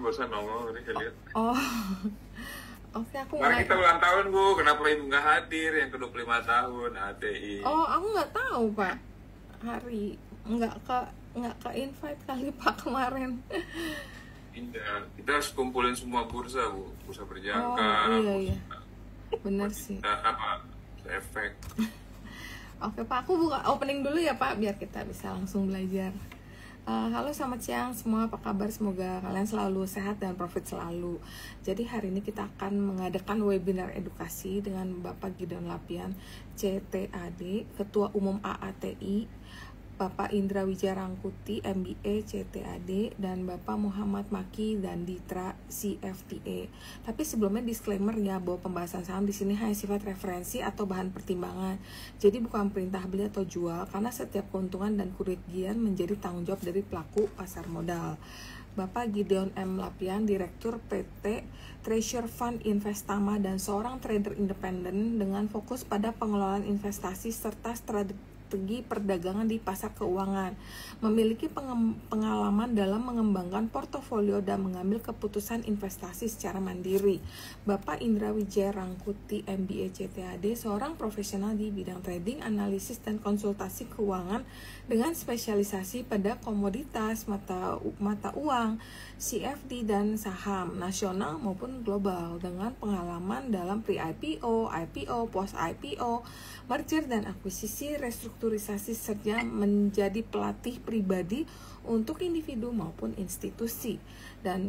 bosan ngomong ini kalian. Oh, oke, aku Kemarin mulai. kita ulang tahun Bu, kenapa Ibu nggak hadir yang ke-25 tahun ATI? Oh, aku nggak tahu Pak. Hari nggak ke invite kali Pak kemarin. Tidak, kita harus kumpulin semua bursa Bu, bursa Oh, berjangka, iya iya. bursa Bener sih. efek. Oke Pak, aku buka opening dulu ya Pak, biar kita bisa langsung belajar. Halo, selamat siang semua, apa kabar? Semoga kalian selalu sehat dan profit selalu. Jadi hari ini kita akan mengadakan webinar edukasi dengan Bapak Gideon Lapian, CTAD, Ketua Umum AATI, Bapak Indra Wijarangkuti, MBA, CTAD, dan Bapak Muhammad Maki dan Ditra, CFTA. Tapi sebelumnya disclaimer ya, bahwa pembahasan saham di sini hanya sifat referensi atau bahan pertimbangan. Jadi bukan perintah beli atau jual, karena setiap keuntungan dan kerugian menjadi tanggung jawab dari pelaku pasar modal. Bapak Gideon M. Lapian, Direktur PT Treasure Fund Investama dan seorang trader independen dengan fokus pada pengelolaan investasi serta strategi perdagangan di pasar keuangan, memiliki pengalaman dalam mengembangkan portofolio dan mengambil keputusan investasi secara mandiri. Bapak Indra Wijarangkuti, MBA, CTAD, seorang profesional di bidang trading, analisis, dan konsultasi keuangan dengan spesialisasi pada komoditas, mata uang, CFD, dan saham nasional maupun global, dengan pengalaman dalam pre-IPO, IPO, post-IPO, merger dan akuisisi, restrukturisasi, serta menjadi pelatih pribadi untuk individu maupun institusi. Dan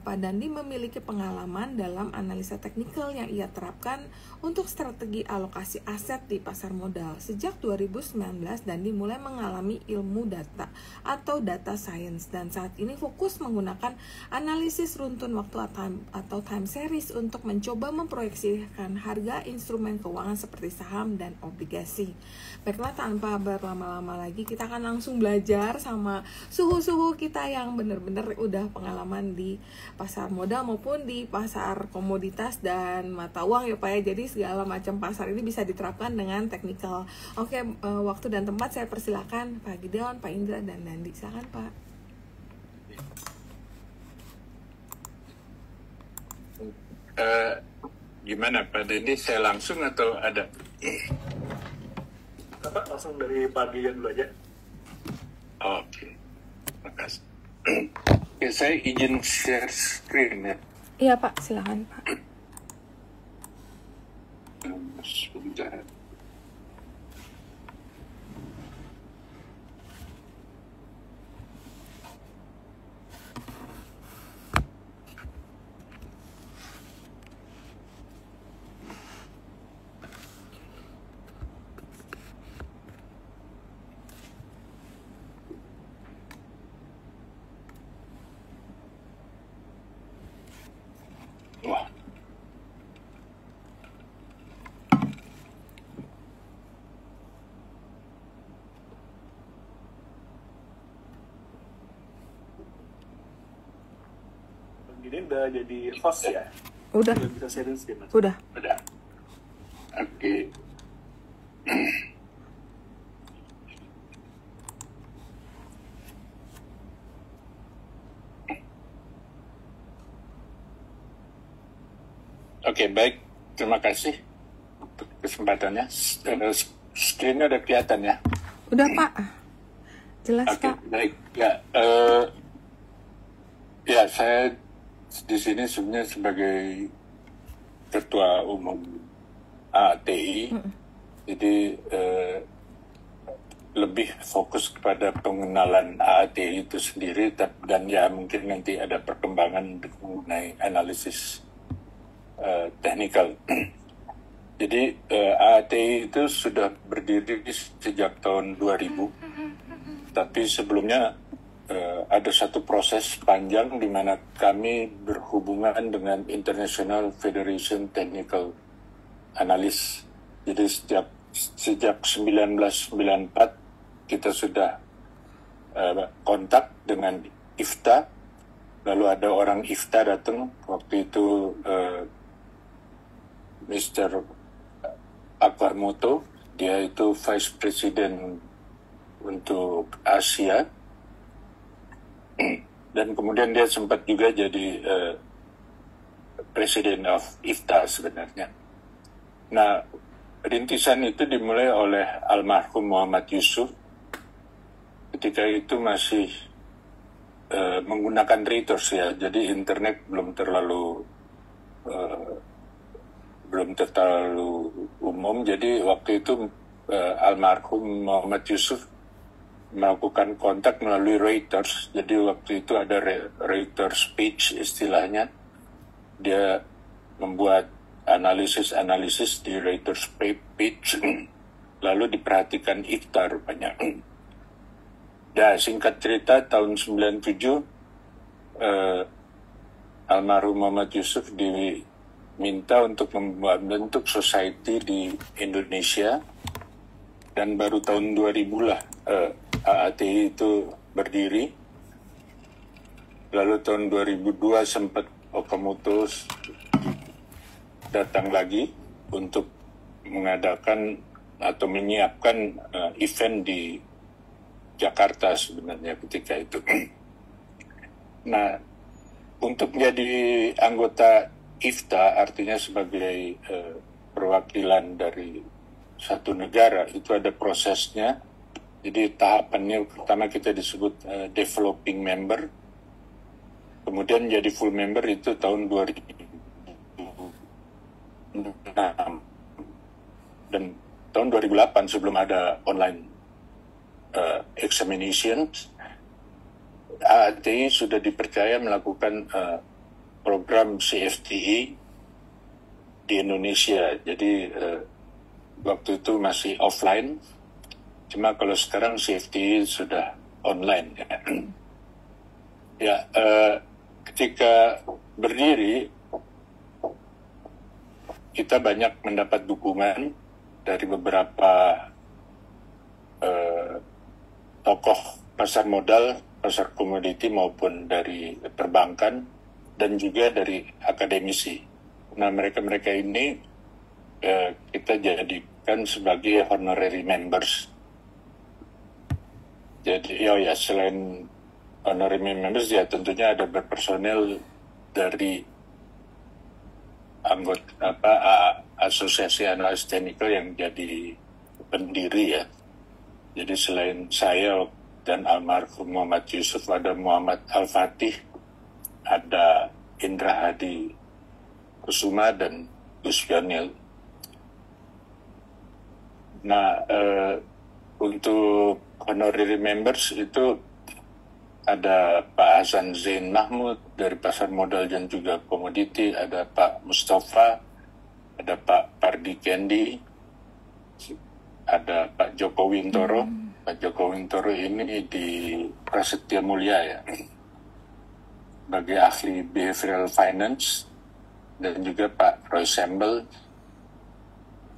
Pak Dandi memiliki pengalaman dalam analisa teknikal yang ia terapkan untuk strategi alokasi aset di pasar modal. Sejak 2019, Dandi mulai mengalami ilmu data atau data science, dan saat ini fokus menggunakan analisis runtun waktu atau time series untuk mencoba memproyeksikan harga instrumen keuangan seperti saham dan obligasi. Baiklah, tanpa berlama-lama lagi, kita akan langsung belajar sama suhu-suhu kita yang benar-benar udah pengalaman di pasar modal maupun di pasar komoditas dan mata uang ya Pak ya. Jadi segala macam pasar ini bisa diterapkan dengan teknikal. Oke, waktu dan tempat saya persilakan Pak Gideon, Pak Indra, dan Dandi. Silakan Pak. Gimana Pak Dandi, saya langsung atau ada? Pak, langsung dari Pak Gideon dulu aja. Oke, makasih. Ya, saya izin share screen ya. Iya Pak, silakan Pak. Sebentar. Wah. Pak Gideon udah jadi host ya? Udah, Udah bisa sharing screen, Mas? udah. Udah. Oke. Oke, baik. Terima kasih untuk kesempatannya. Screen-nya udah kelihatan ya? Udah Pak. Jelas Oke, Pak. baik. Ya, ya saya di sini sebenarnya sebagai Ketua Umum AATI, jadi lebih fokus kepada pengenalan AATI itu sendiri, dan ya mungkin nanti ada perkembangan mengenai analisis teknikal. Jadi AATI itu sudah berdiri sejak tahun 2000, tapi sebelumnya ada satu proses panjang di mana kami berhubungan dengan International Federation Technical Analyst. Jadi sejak 1994 kita sudah kontak dengan IFTA. Lalu ada orang IFTA datang, waktu itu Mr. Akbarmoto, dia itu Vice President untuk Asia. dan kemudian dia sempat juga jadi President of IFTA sebenarnya. Nah, rintisan itu dimulai oleh almarhum Muhammad Yusuf. Ketika itu masih menggunakan Reuters ya, jadi internet belum terlalu umum. Jadi waktu itu almarhum Muhammad Yusuf melakukan kontak melalui Reuters. Jadi waktu itu ada Reuters page istilahnya. Dia membuat analisis di Reuters page, lalu diperhatikan IFTA rupanya. Ya, singkat cerita, tahun 97 almarhum Muhammad Yusuf diminta untuk membentuk society di Indonesia, dan baru tahun 2000 lah AATI itu berdiri. Lalu tahun 2002 sempat Okamoto datang lagi untuk mengadakan atau menyiapkan event di Jakarta sebenarnya ketika itu. Nah, untuk menjadi anggota IFTA artinya sebagai perwakilan dari satu negara itu ada prosesnya. Jadi tahapannya pertama kita disebut developing member, kemudian jadi full member itu tahun 2006, dan tahun 2008 sebelum ada online examinations, AATI sudah dipercaya melakukan program CFTE di Indonesia. Jadi waktu itu masih offline, cuma kalau sekarang CFTE sudah online. Ya, ketika berdiri kita banyak mendapat dukungan dari beberapa tokoh pasar modal, pasar komoditi maupun dari perbankan, dan juga dari akademisi. Nah, mereka ini kita jadikan sebagai honorary members. Jadi ya selain honorary members ya tentunya ada berpersonel dari anggota asosiasi analis teknikal yang jadi pendiri ya. Jadi selain saya dan almarhum Muhammad Yusuf, ada Muhammad Al-Fatih, ada Indra Hadi Kusuma, dan Gus Yanil. Nah, untuk honorary members itu ada Pak Hasan Zain Mahmud dari pasar modal dan juga komoditi, ada Pak Mustafa, ada Pak Pardi Kendi, ada Pak Joko Wintoro. Pak Joko Wintoro ini di Prasetya Mulia ya, sebagai ahli behavioral finance, dan juga Pak Roy Sembel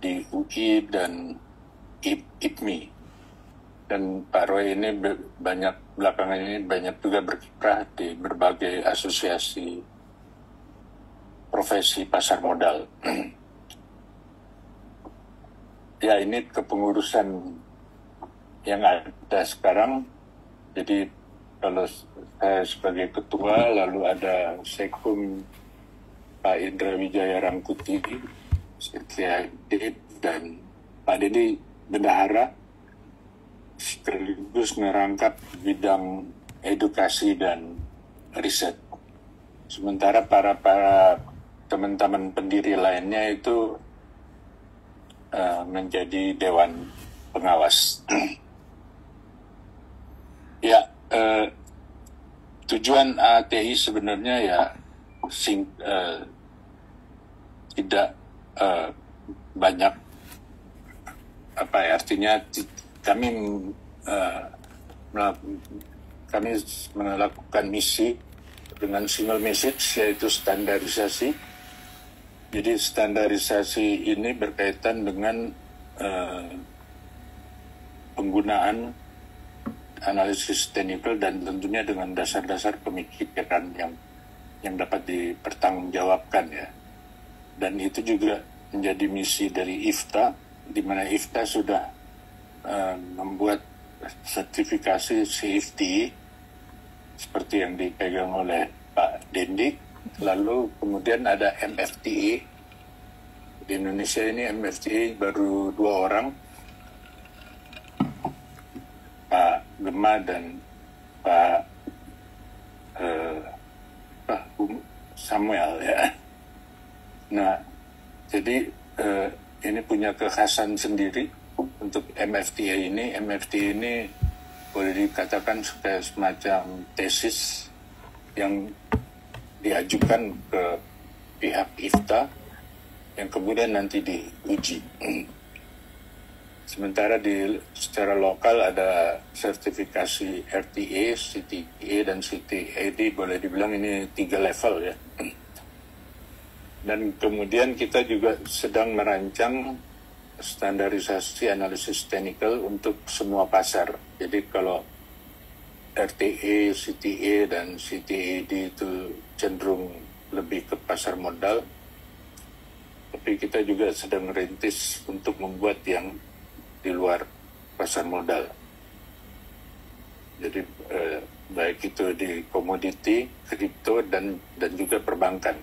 di UI dan IPMI. Dan Pak Roy ini belakangan ini banyak juga berkiprah di berbagai asosiasi profesi pasar modal. Ya, ini kepengurusan yang ada sekarang. Jadi kalau saya sebagai ketua, lalu ada Sekum Pak Indra Wijaya Rangkuti, Setia Adib, dan Pak Dedi Bendahara, sekaligus merangkap bidang edukasi dan riset. Sementara para teman-teman pendiri lainnya itu menjadi dewan pengawas. Ya, tujuan AATI sebenarnya ya tidak banyak artinya kami melakukan misi dengan single message, yaitu standarisasi. Jadi standarisasi ini berkaitan dengan penggunaan analisis teknikal dan tentunya dengan dasar-dasar pemikiran yang dapat dipertanggungjawabkan ya. Dan itu juga menjadi misi dari IFTA, di mana IFTA sudah membuat sertifikasi CFTE seperti yang dipegang oleh Pak Dendik. Lalu kemudian ada MFTA. Di Indonesia ini MFTA baru 2 orang, Pak Gema dan Pak Samuel ya. Nah, jadi ini punya kekhasan sendiri untuk MFTA ini. MFTA ini boleh dikatakan sebagai semacam tesis yang diajukan ke pihak IFTA yang kemudian nanti diuji. Sementara secara lokal ada sertifikasi RTA, CTA, dan CTAD, boleh dibilang ini 3 level ya. Dan kemudian kita juga sedang merancang standarisasi analisis technical untuk semua pasar. Jadi kalau RTA, CTA, dan CTAD itu cenderung lebih ke pasar modal, tapi kita juga sedang merintis untuk membuat yang di luar pasar modal. Jadi baik itu di komoditi, kripto, dan juga perbankan.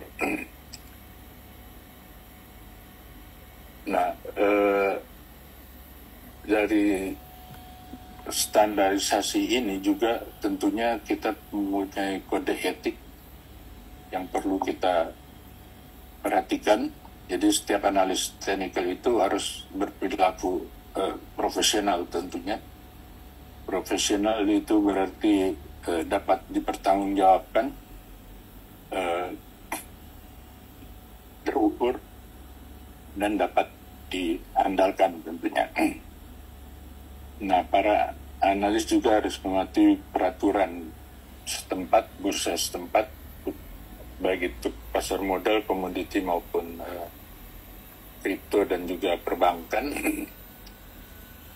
Nah, dari standarisasi ini juga tentunya kita mempunyai kode etik yang perlu kita perhatikan. Jadi setiap analis teknikal itu harus berperilaku profesional tentunya. Profesional itu berarti dapat dipertanggungjawabkan, terukur, dan dapat diandalkan tentunya. Nah, para analis juga harus mematuhi peraturan setempat, bursa setempat, baik itu pasar modal, komoditi maupun kripto dan juga perbankan.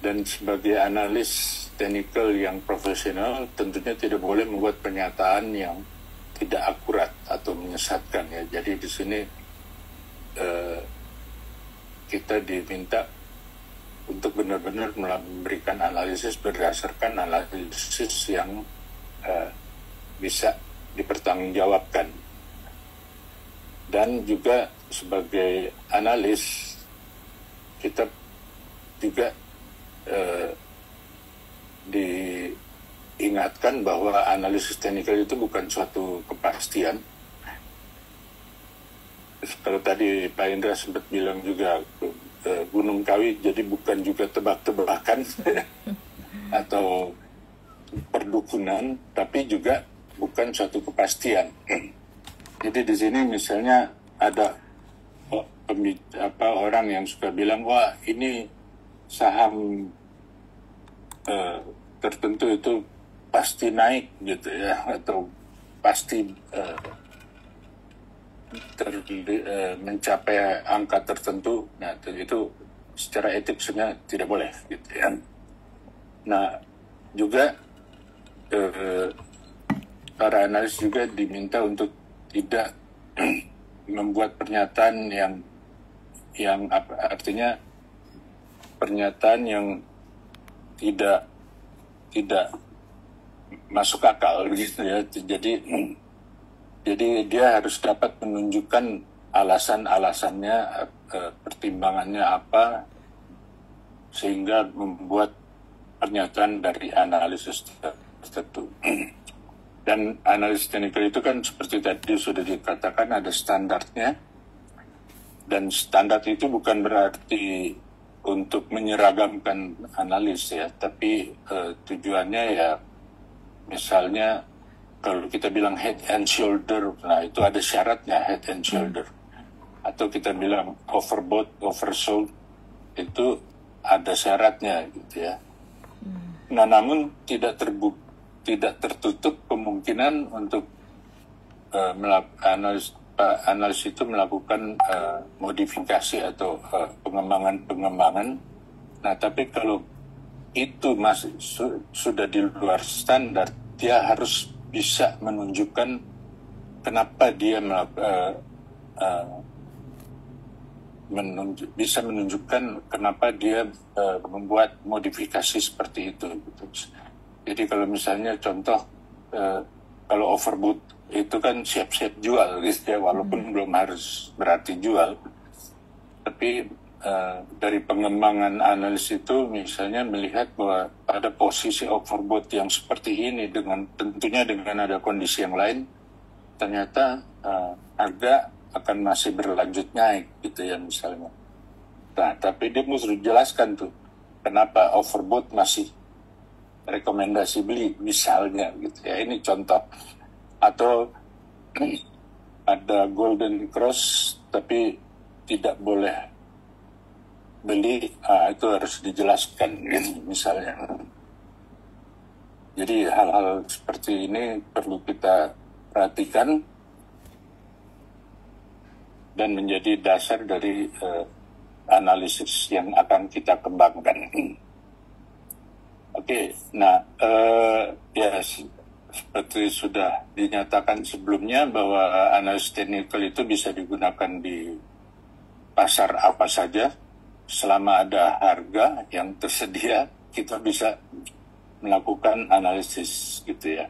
Dan sebagai analis teknikal yang profesional, tentunya tidak boleh membuat pernyataan yang tidak akurat atau menyesatkan ya. Jadi di sini kita diminta untuk benar-benar memberikan analisis berdasarkan analisis yang bisa dipertanggungjawabkan. Dan juga sebagai analis kita juga diingatkan bahwa analisis teknikal itu bukan suatu kepastian. Kalau tadi Pak Indra sempat bilang juga Gunung Kawi, jadi bukan juga tebak-tebakan atau perdukunan, tapi juga bukan suatu kepastian. Jadi di sini misalnya ada orang yang suka bilang, wah ini saham tertentu itu pasti naik gitu ya, atau pasti mencapai angka tertentu. Nah, itu secara etik sebenarnya tidak boleh gitu ya. Nah, juga para analis juga diminta untuk tidak membuat pernyataan yang artinya pernyataan yang tidak masuk akal gitu ya. Jadi dia harus dapat menunjukkan alasan-alasannya, pertimbangannya apa, sehingga membuat pernyataan dari analisis tertentu. Dan analisis teknikal itu kan seperti tadi sudah dikatakan ada standarnya, dan standar itu bukan berarti untuk menyeragamkan analis ya, tapi tujuannya ya misalnya kalau kita bilang head and shoulder, nah itu ada syaratnya head and shoulder. Atau kita bilang overbought, oversold, itu ada syaratnya gitu ya. Nah, namun tidak tertutup kemungkinan untuk analis itu melakukan modifikasi atau pengembangan. Nah, tapi kalau itu masih sudah di luar standar, dia harus bisa menunjukkan kenapa dia bisa menunjukkan kenapa dia membuat modifikasi seperti itu. Jadi kalau misalnya contoh kalau overbought itu kan siap-siap jual gitu ya, walaupun belum harus berarti jual. Tapi dari pengembangan analis itu misalnya melihat bahwa ada posisi overbought yang seperti ini tentunya dengan ada kondisi yang lain, ternyata harga akan masih berlanjut naik gitu ya misalnya. Nah, tapi dia mesti jelaskan tuh kenapa overbought masih rekomendasi beli misalnya gitu ya. Ini contoh. Atau ada golden cross tapi tidak boleh beli, itu harus dijelaskan gitu, misalnya. Jadi hal-hal seperti ini perlu kita perhatikan dan menjadi dasar dari analisis yang akan kita kembangkan. Oke, nah ya seperti sudah dinyatakan sebelumnya bahwa analisis teknikal itu bisa digunakan di pasar apa saja. Selama ada harga yang tersedia, kita bisa melakukan analisis gitu ya.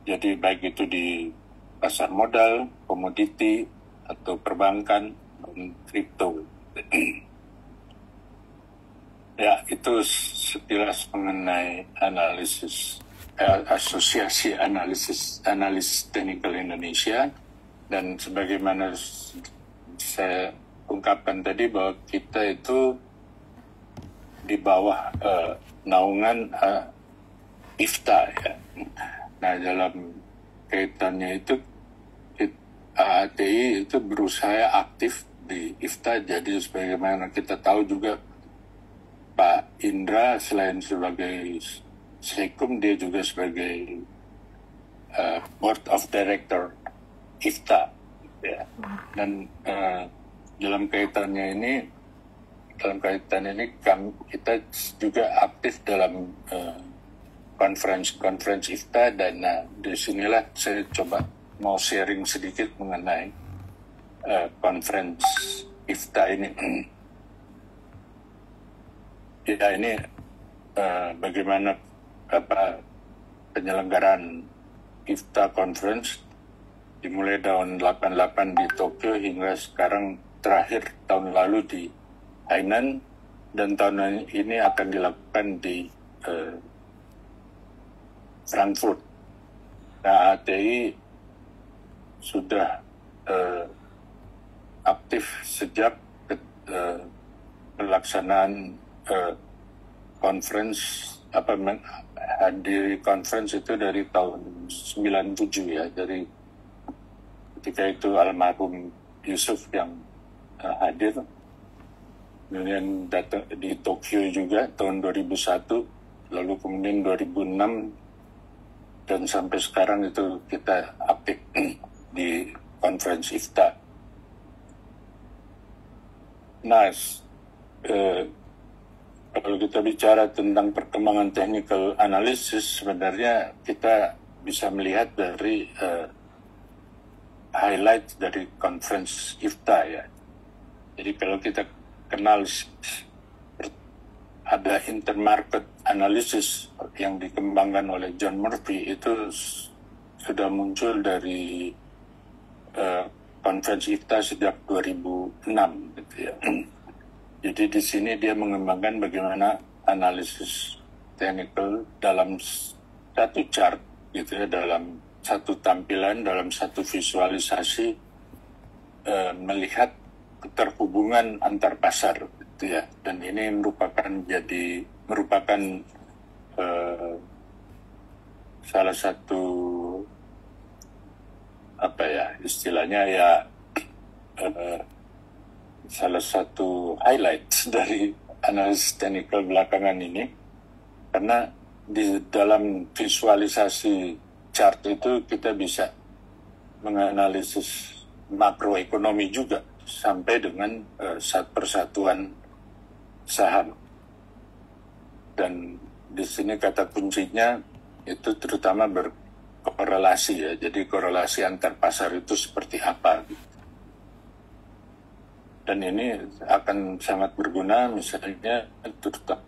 Jadi baik itu di pasar modal, komoditi, atau perbankan, dan kripto. Ya, itu sekilas mengenai analisis Asosiasi Analis Teknikal Indonesia. Dan sebagaimana saya ungkapkan tadi bahwa kita itu di bawah naungan IFTA ya. Nah, dalam kaitannya itu AATI itu berusaha aktif di IFTA. Jadi sebagaimana kita tahu juga Pak Indra selain sebagai Sekum, dia juga sebagai Board of Director IFTA ya. Dan dalam kaitan ini kita juga aktif dalam conference IFTA. Dan disinilah saya coba mau sharing sedikit mengenai conference IFTA ini. Ya, ini bagaimana penyelenggaraan IFTA conference dimulai tahun 88 di Tokyo hingga sekarang terakhir tahun lalu di Hainan, dan tahun ini akan dilakukan di Frankfurt. Nah, ATI sudah aktif sejak pelaksanaan hadiri conference itu dari tahun 97 ya, dari ketika itu almarhum Yusuf yang hadir. Kemudian datang di Tokyo juga tahun 2001, lalu kemudian 2006, dan sampai sekarang itu kita aktif di conference IFTA. Nah, kalau kita bicara tentang perkembangan technical analysis, sebenarnya kita bisa melihat dari highlight dari conference IFTA ya. Jadi kalau kita kenal ada intermarket analysis yang dikembangkan oleh John Murphy, itu sudah muncul dari conference IFTA sejak 2006 gitu ya. Jadi di sini dia mengembangkan bagaimana analisis technical dalam satu chart gitu ya, dalam satu tampilan, dalam satu visualisasi, melihat keterhubungan antar pasar gitu ya. Dan ini merupakan salah satu istilahnya ya, salah satu highlight dari analisis technical belakangan ini, karena di dalam visualisasi chart itu kita bisa menganalisis makroekonomi juga sampai dengan persatuan saham. Dan di sini kata kuncinya itu terutama berkorelasi ya. Jadi korelasi antar pasar itu seperti apa gitu. Dan ini akan sangat berguna misalnya terutama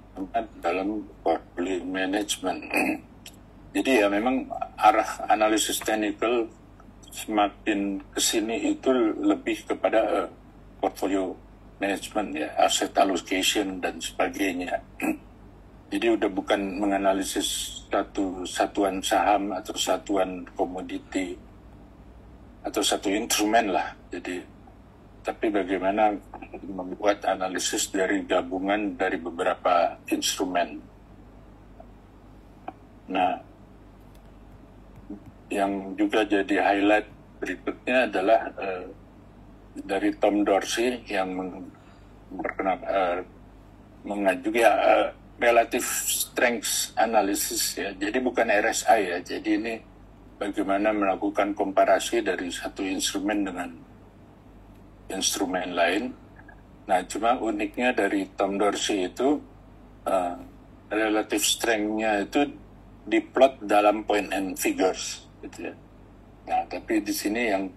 dalam portfolio management. Jadi ya memang arah analisis technical semakin kesini itu lebih kepada portfolio management ya, asset allocation dan sebagainya. Jadi udah bukan menganalisis satu satuan saham atau satuan komoditi atau satu instrumen lah. Jadi tapi bagaimana membuat analisis dari gabungan dari beberapa instrumen. Nah, yang juga jadi highlight berikutnya adalah dari Tom Dorsey yang mengajukan relative strength analysis ya. Jadi bukan RSI ya. Jadi ini bagaimana melakukan komparasi dari satu instrumen dengan instrumen lain. Nah, cuma uniknya dari Tom Dorsey itu relative strength-nya itu diplot dalam point and figures gitu ya. Nah, tapi di sini yang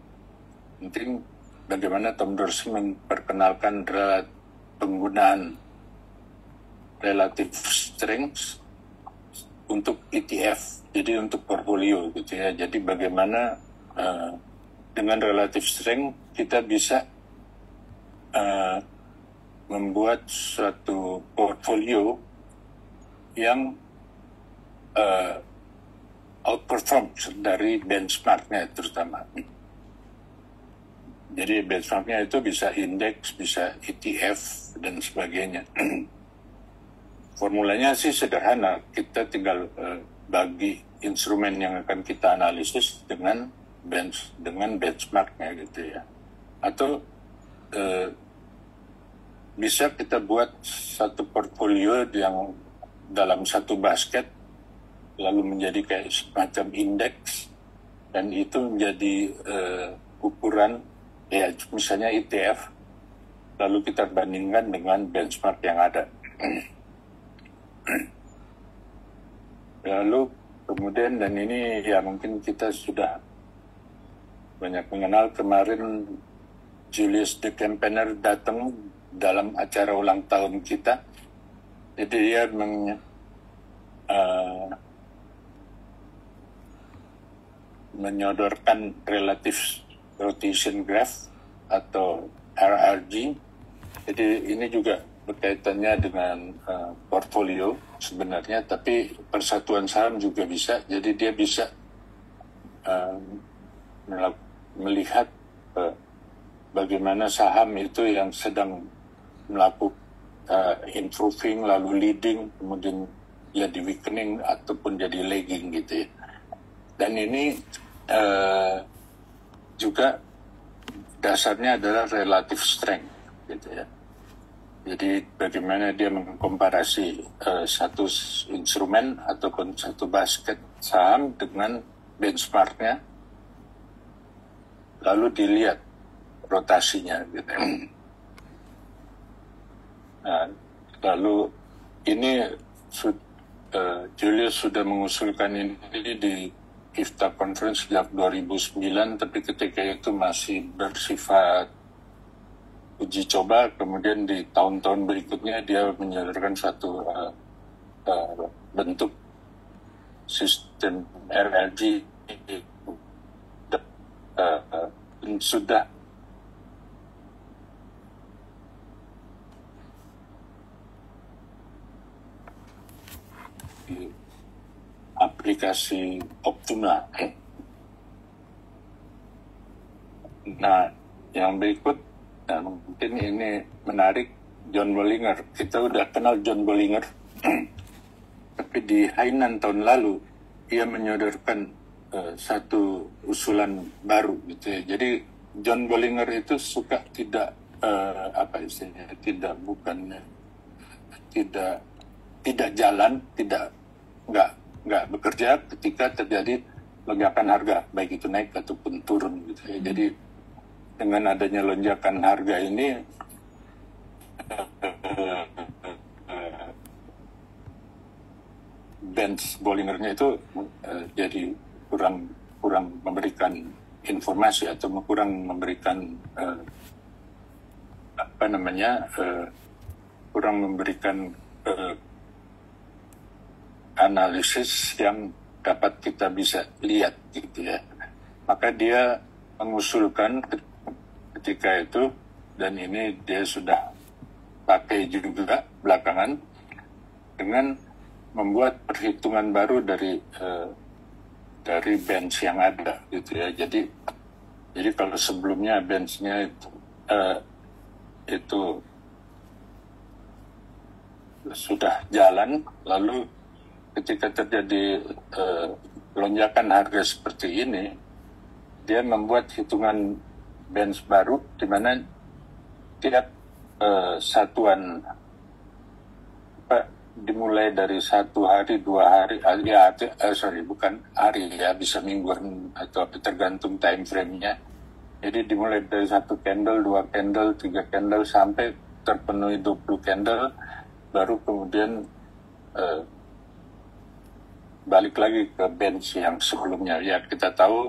penting bagaimana Tom Dorsey memperkenalkan penggunaan relative strength untuk ETF, jadi untuk portfolio gitu ya. Jadi bagaimana dengan relative strength kita bisa membuat suatu portfolio yang outperform dari benchmarknya terutama. Jadi benchmarknya itu bisa indeks, bisa ETF dan sebagainya. Formulanya sih sederhana, kita tinggal bagi instrumen yang akan kita analisis dengan benchmarknya gitu ya. Atau bisa kita buat satu portfolio yang dalam satu basket lalu menjadi kayak semacam indeks dan itu menjadi ukuran ya misalnya ETF lalu kita bandingkan dengan benchmark yang ada. Lalu kemudian dan ini ya mungkin kita sudah banyak mengenal, kemarin Julius de Kempener datang dalam acara ulang tahun kita. Jadi dia menyodorkan relative rotation graph atau RRG. Jadi ini juga berkaitannya dengan portfolio sebenarnya, tapi persatuan saham juga bisa. Jadi dia bisa melihat bagaimana saham itu yang sedang melakukan improving lalu leading, kemudian jadi weakening ataupun jadi lagging gitu ya. Dan ini juga dasarnya adalah relative strength gitu ya. Jadi bagaimana dia mengkomparasi satu instrumen ataupun satu basket saham dengan benchmarknya, lalu dilihat rotasinya gitu. Nah, lalu ini Julius sudah mengusulkan ini di IFTA Conference sejak 2009, tapi ketika itu masih bersifat uji coba. Kemudian di tahun-tahun berikutnya dia menyodorkan suatu bentuk sistem RRG sudah aplikasi optimal. Nah, yang berikut, nah mungkin ini menarik, John Bollinger. Kita udah kenal John Bollinger, tapi di Hainan tahun lalu dia menyodorkan satu usulan baru gitu ya. Jadi John Bollinger itu suka tidak tidak jalan, nggak bekerja ketika terjadi lonjakan harga, baik itu naik ataupun turun gitu ya. Jadi dengan adanya lonjakan harga ini bench Bollingernya itu jadi kurang memberikan informasi atau kurang memberikan kurang memberikan analisis yang dapat kita bisa lihat gitu ya. Maka dia mengusulkan ketika itu, dan ini dia sudah pakai juga belakangan, dengan membuat perhitungan baru dari bench yang ada gitu ya. Jadi kalau sebelumnya benchnya itu sudah jalan, lalu ketika terjadi lonjakan harga seperti ini, dia membuat hitungan bench baru di mana tiap satuan dimulai dari 1 hari, 2 hari, bukan hari ya, bisa mingguan atau tergantung time frame-nya. Jadi dimulai dari 1 candle, 2 candle, 3 candle sampai terpenuhi 20 candle, baru kemudian balik lagi ke bench yang sebelumnya. Ya, kita tahu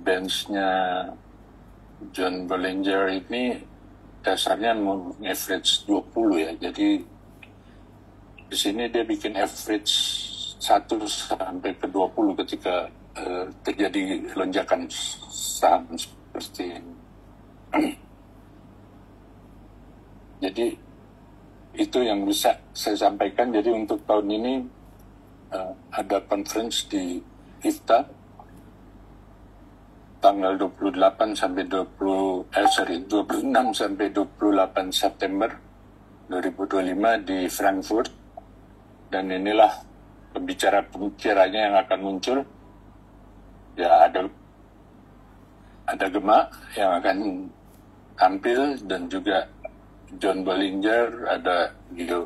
benchnya John Bollinger ini dasarnya average 20 ya. Jadi di sini dia bikin average 1 sampai ke 20 ketika terjadi lonjakan saham seperti ini. Jadi itu yang bisa saya sampaikan. Jadi untuk tahun ini ada conference di IFTA tanggal 26 sampai 26 sampai 28 September 2025 di Frankfurt, dan inilah pembicaranya yang akan muncul. Ya, ada Gema yang akan tampil, dan juga John Bollinger, ada gitu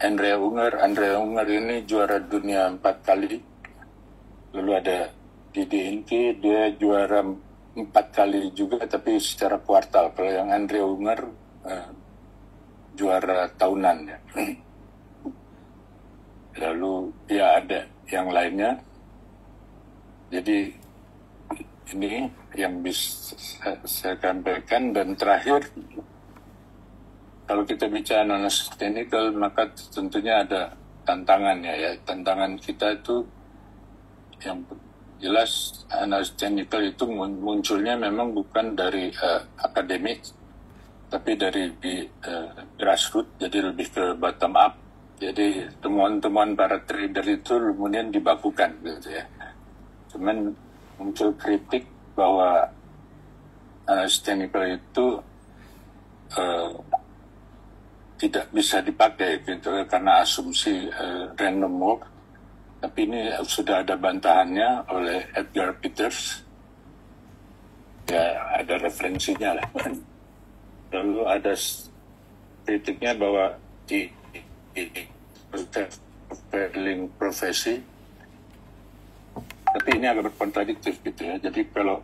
Andrea Unger ini juara dunia 4 kali. Lalu ada Didi Inki, dia juara 4 kali juga, tapi secara kuartal. Kalau yang Andrea Unger juara tahunan ya. Lalu ya ada yang lainnya. Jadi ini yang bisa saya sampaikan. Dan terakhir, kalau kita bicara analysis technical, maka tentunya ada tantangannya ya. Tantangan kita itu yang jelas, analysis technical itu munculnya memang bukan dari akademik, tapi dari grassroots, jadi lebih ke bottom up. Jadi temuan-temuan para trader itu kemudian dibakukan gitu ya. Cuman muncul kritik bahwa analysis technical itu tidak bisa dipakai gitu karena asumsi random walk. Tapi ini sudah ada bantahannya oleh Edgar Peters. Ya, ada referensinya lah. Lalu ada kritiknya bahwa di self-fulfilling prophecy, tapi ini agak berkontradiktif gitu ya. Jadi kalau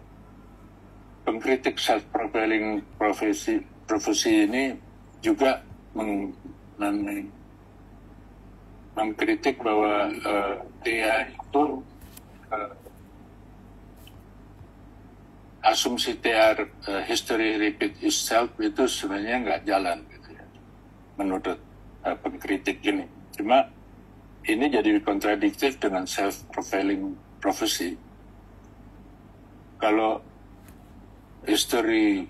pengkritik self-fulfilling prophecy ini juga mengkritik bahwa dia itu asumsi TR history repeat itself itu sebenarnya nggak jalan gitu ya, menurut pengkritik ini. Cuma ini jadi kontradiktif dengan self-fulfilling prophecy. Kalau history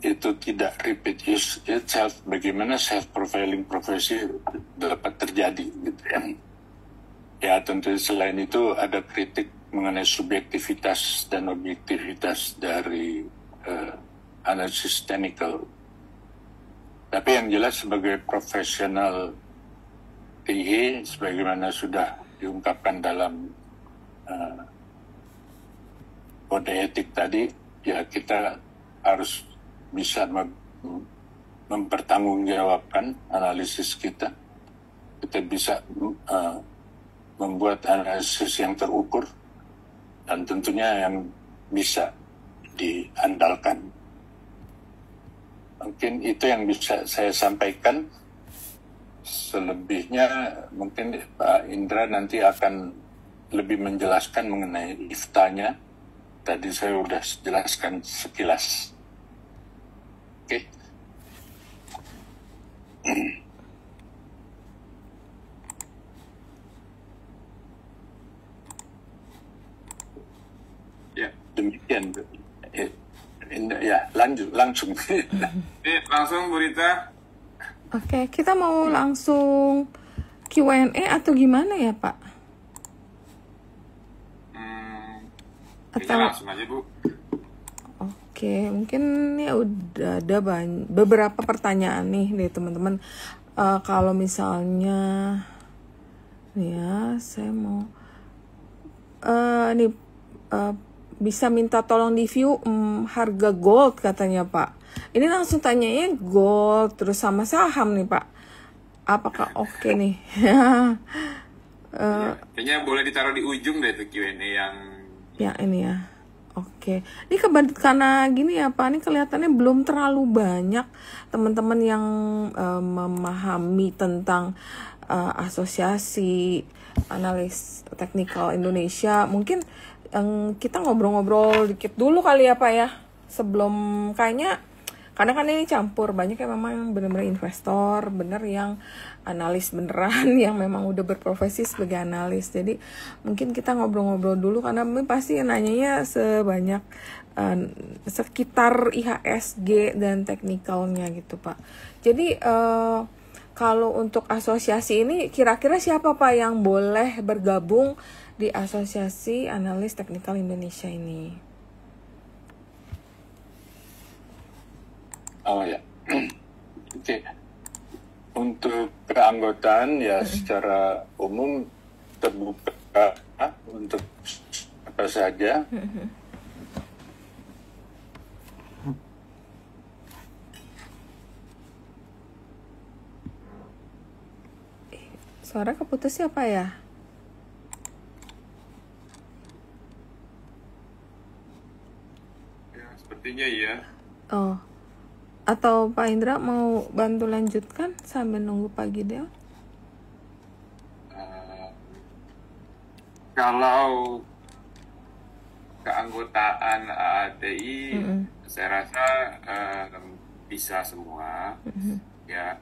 itu tidak repeat itself, bagaimana self-fulfilling prophecy dapat terjadi gitu ya. Ya, tentu selain itu ada kritik mengenai subjektivitas dan objektivitas dari analisis technical. Tapi yang jelas sebagai profesional TI, sebagaimana sudah diungkapkan dalam kode etik tadi, ya kita harus bisa mempertanggungjawabkan analisis kita. Kita bisa membuat analisis yang terukur dan tentunya yang bisa diandalkan. Mungkin itu yang bisa saya sampaikan. Selebihnya mungkin Pak Indra nanti akan lebih menjelaskan mengenai IFTA-nya. Tadi saya sudah jelaskan sekilas. Oke. demikian. Ya, langsung. Ini langsung Bu Rita. Oke, kita mau langsung Q&A atau gimana ya Pak? Kayaknya langsung aja Bu. Oke, mungkin ya udah ada beberapa pertanyaan nih dari teman-teman. Kalau misalnya, nih ya, saya mau bisa minta tolong di view harga gold katanya Pak. Ini langsung tanyanya gold terus sama saham nih Pak. Apakah oke nih? Kayaknya boleh ditaruh di ujung deh tuh Q&A yang ini ya. Oke. Ini karena gini ya Pak, ini kelihatannya belum terlalu banyak teman-teman yang memahami tentang asosiasi analis teknikal Indonesia. Mungkin kita ngobrol-ngobrol dikit dulu kali ya Pak ya, sebelum karena kan ini campur, banyak yang memang benar-benar investor, bener yang analis beneran yang memang udah berprofesi sebagai analis. Jadi mungkin kita ngobrol-ngobrol dulu karena pasti nanyanya sebanyak sekitar IHSG dan teknikalnya gitu Pak. Jadi kalau untuk asosiasi ini kira-kira siapa Pak yang boleh bergabung di Asosiasi Analis Teknikal Indonesia ini? Oh ya, oke. Untuk keanggotaan ya secara umum terbuka untuk apa saja. Suara keputus ya Pak ya? ya sepertinya iya. Oh, atau Pak Indra mau bantu lanjutkan sambil nunggu Pak Gideon? Kalau keanggotaan AATI, saya rasa bisa semua. Ya,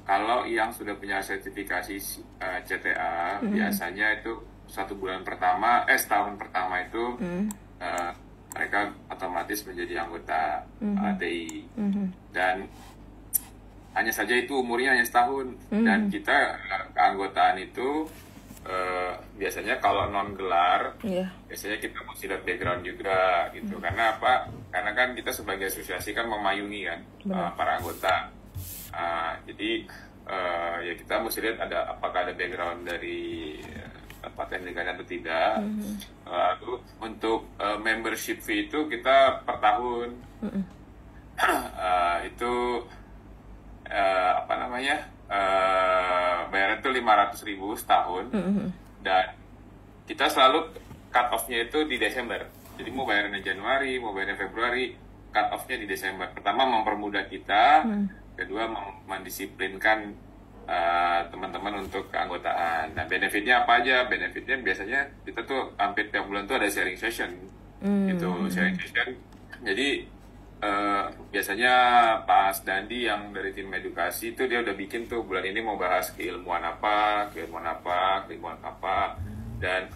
kalau yang sudah punya sertifikasi CTA, biasanya itu setahun pertama itu mereka otomatis menjadi anggota ATI. Dan hanya saja itu umurnya hanya setahun. Dan kita keanggotaan itu biasanya kalau non gelar, biasanya kita mesti lihat background juga gitu. Karena apa? Karena kan kita sebagai asosiasi kan memayungi kan para anggota. Jadi ya kita mesti lihat apakah ada background dari tempat tekniknya atau tidak. Lalu untuk membership fee itu kita per tahun itu bayarnya itu 500.000 setahun. Dan kita selalu cut off-nya itu di Desember. Jadi mau bayarnya Januari, mau bayarnya Februari, cut off-nya di Desember. Pertama mempermudah kita, kedua mendisiplinkan teman-teman untuk keanggotaan. Nah, benefitnya apa aja? Benefitnya biasanya kita tuh hampir tiap bulan tuh ada sharing session, sharing session. Jadi biasanya Pak Dandi yang dari tim edukasi itu dia udah bikin tuh bulan ini mau bahas keilmuan apa, dan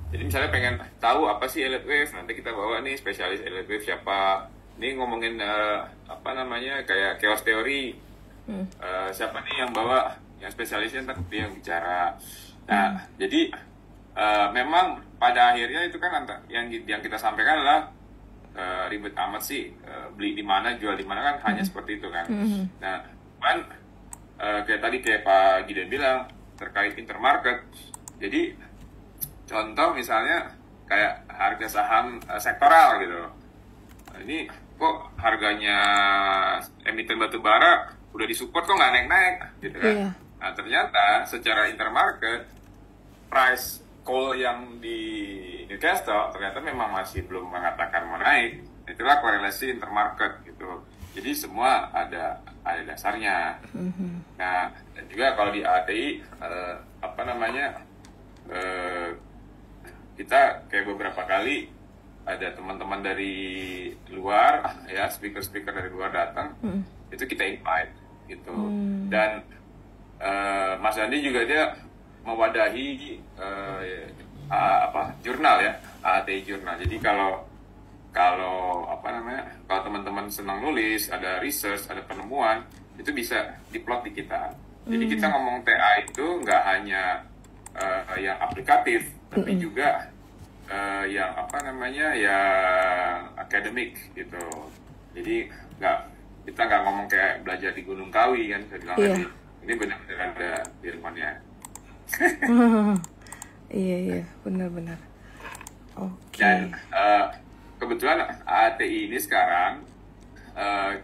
jadi misalnya pengen tahu apa sih Elite Wave, nanti kita bawa nih spesialis Elite Wave siapa. Ini ngomongin kayak chaos teori. Siapa nih yang bawa, yang spesialisnya ntar dia yang bicara. Nah, jadi memang pada akhirnya itu kan yang kita sampaikan adalah ribet amat sih, beli di mana, jual di mana, kan hanya seperti itu kan. Nah, kan kayak Pak Gideon bilang terkait intermarket. Jadi contoh misalnya kayak harga saham sektoral gitu. Nah, ini kok harganya emiten batu bara udah disupport kok nggak naik-naik gitu kan. Nah, ternyata secara intermarket price coal yang di Newcastle ternyata memang masih belum mengatakan mau naik. Itulah korelasi intermarket gitu. Jadi semua ada dasarnya. Nah, dan juga kalau di ATI kita kayak beberapa kali ada teman-teman dari luar ya, speaker dari luar datang, itu kita invite gitu. Dan Mas Andi juga dia mewadahi jurnal ya, AATI jurnal. Jadi kalau kalau teman-teman senang nulis, ada research, ada penemuan, itu bisa diplot di kita. Jadi kita ngomong TA itu nggak hanya yang aplikatif, tapi juga yang yang akademik gitu. Jadi kita nggak ngomong kayak belajar di Gunung Kawi kan, saya bilang tadi. Ini benar-benar ada firmannya. Iya, benar-benar. Oke. Dan kebetulan AATI ini sekarang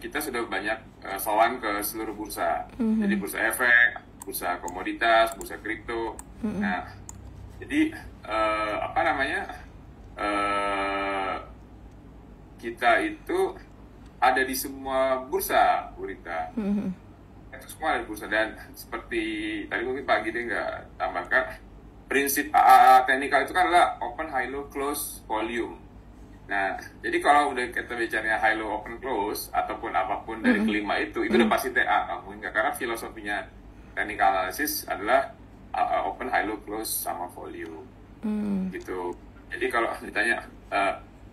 kita sudah banyak sowan ke seluruh bursa. Jadi bursa efek, bursa komoditas, bursa kripto. Nah, jadi kita itu ada di semua bursa, Bu Rita. Itu semua ada di bursa. Dan seperti tadi mungkin Pak Gide nggak tambahkan, prinsip AAA teknikal itu kan adalah open, high, low, close, volume. Nah, jadi kalau udah kita bicaranya high, low, open, close, ataupun apapun dari kelima itu udah pasti TA. Mungkin karena filosofinya technical analysis adalah open, high, low, close, sama volume. Gitu. Jadi kalau ditanya,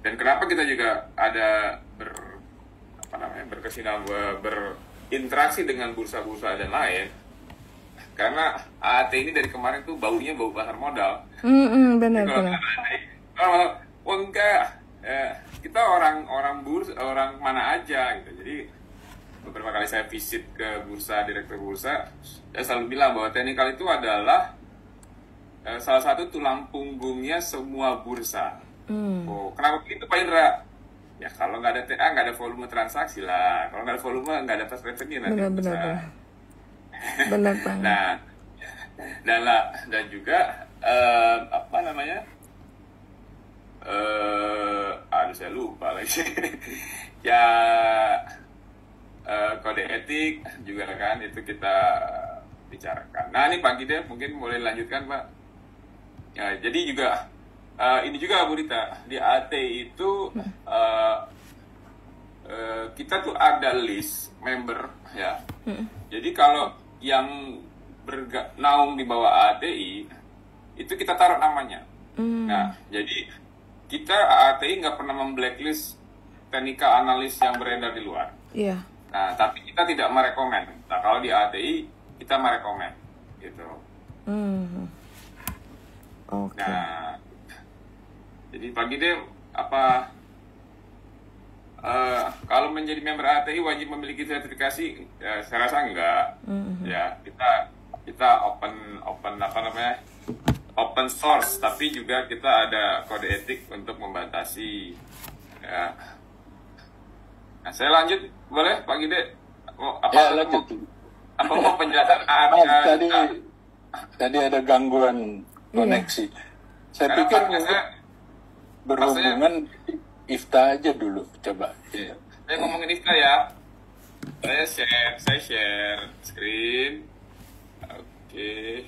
dan kenapa kita juga ada berinteraksi dengan bursa-bursa dan lain, karena AAT ini dari kemarin tuh baunya bau pasar modal. Benar. Oh enggak, kita orang bursa, orang mana aja gitu. Jadi beberapa kali saya visit ke bursa, direktur bursa, saya selalu bilang bahwa teknikal itu adalah salah satu tulang punggungnya semua bursa. Oh, kenapa begitu Pak Indra? Ya kalau nggak ada TA, nggak ada volume transaksi lah. Kalau nggak ada volume, nggak ada revenue nanti. Benar banget. Nah, dan juga saya lupa lagi. Ya kode etik juga kan itu kita bicarakan. Nah ini Pak Gide mungkin boleh lanjutkan Pak. Ya, jadi juga ini juga Bu Rita, di AT itu kita tuh ada list member ya. Jadi kalau yang naung di bawah ATI itu kita taruh namanya. Nah, jadi kita ATI nggak pernah memblacklist technical analis yang beredar di luar. Iya. Nah, tapi kita tidak merekomen. Nah, kalau di ATI kita merekomen, gitu. Oke. Nah, jadi pagi deh kalau menjadi member ATI wajib memiliki sertifikasi? Ya, saya rasa enggak. Ya, kita open source, tapi juga kita ada kode etik untuk membatasi. Ya. Nah, saya lanjut, boleh Pak Gide? Lanjut. Apa mau penjelasan tadi ada gangguan koneksi. Saya pikir berhubungan IFTA aja dulu, coba. Iya. Saya ngomongin IFTA ya. Saya share screen. Oke.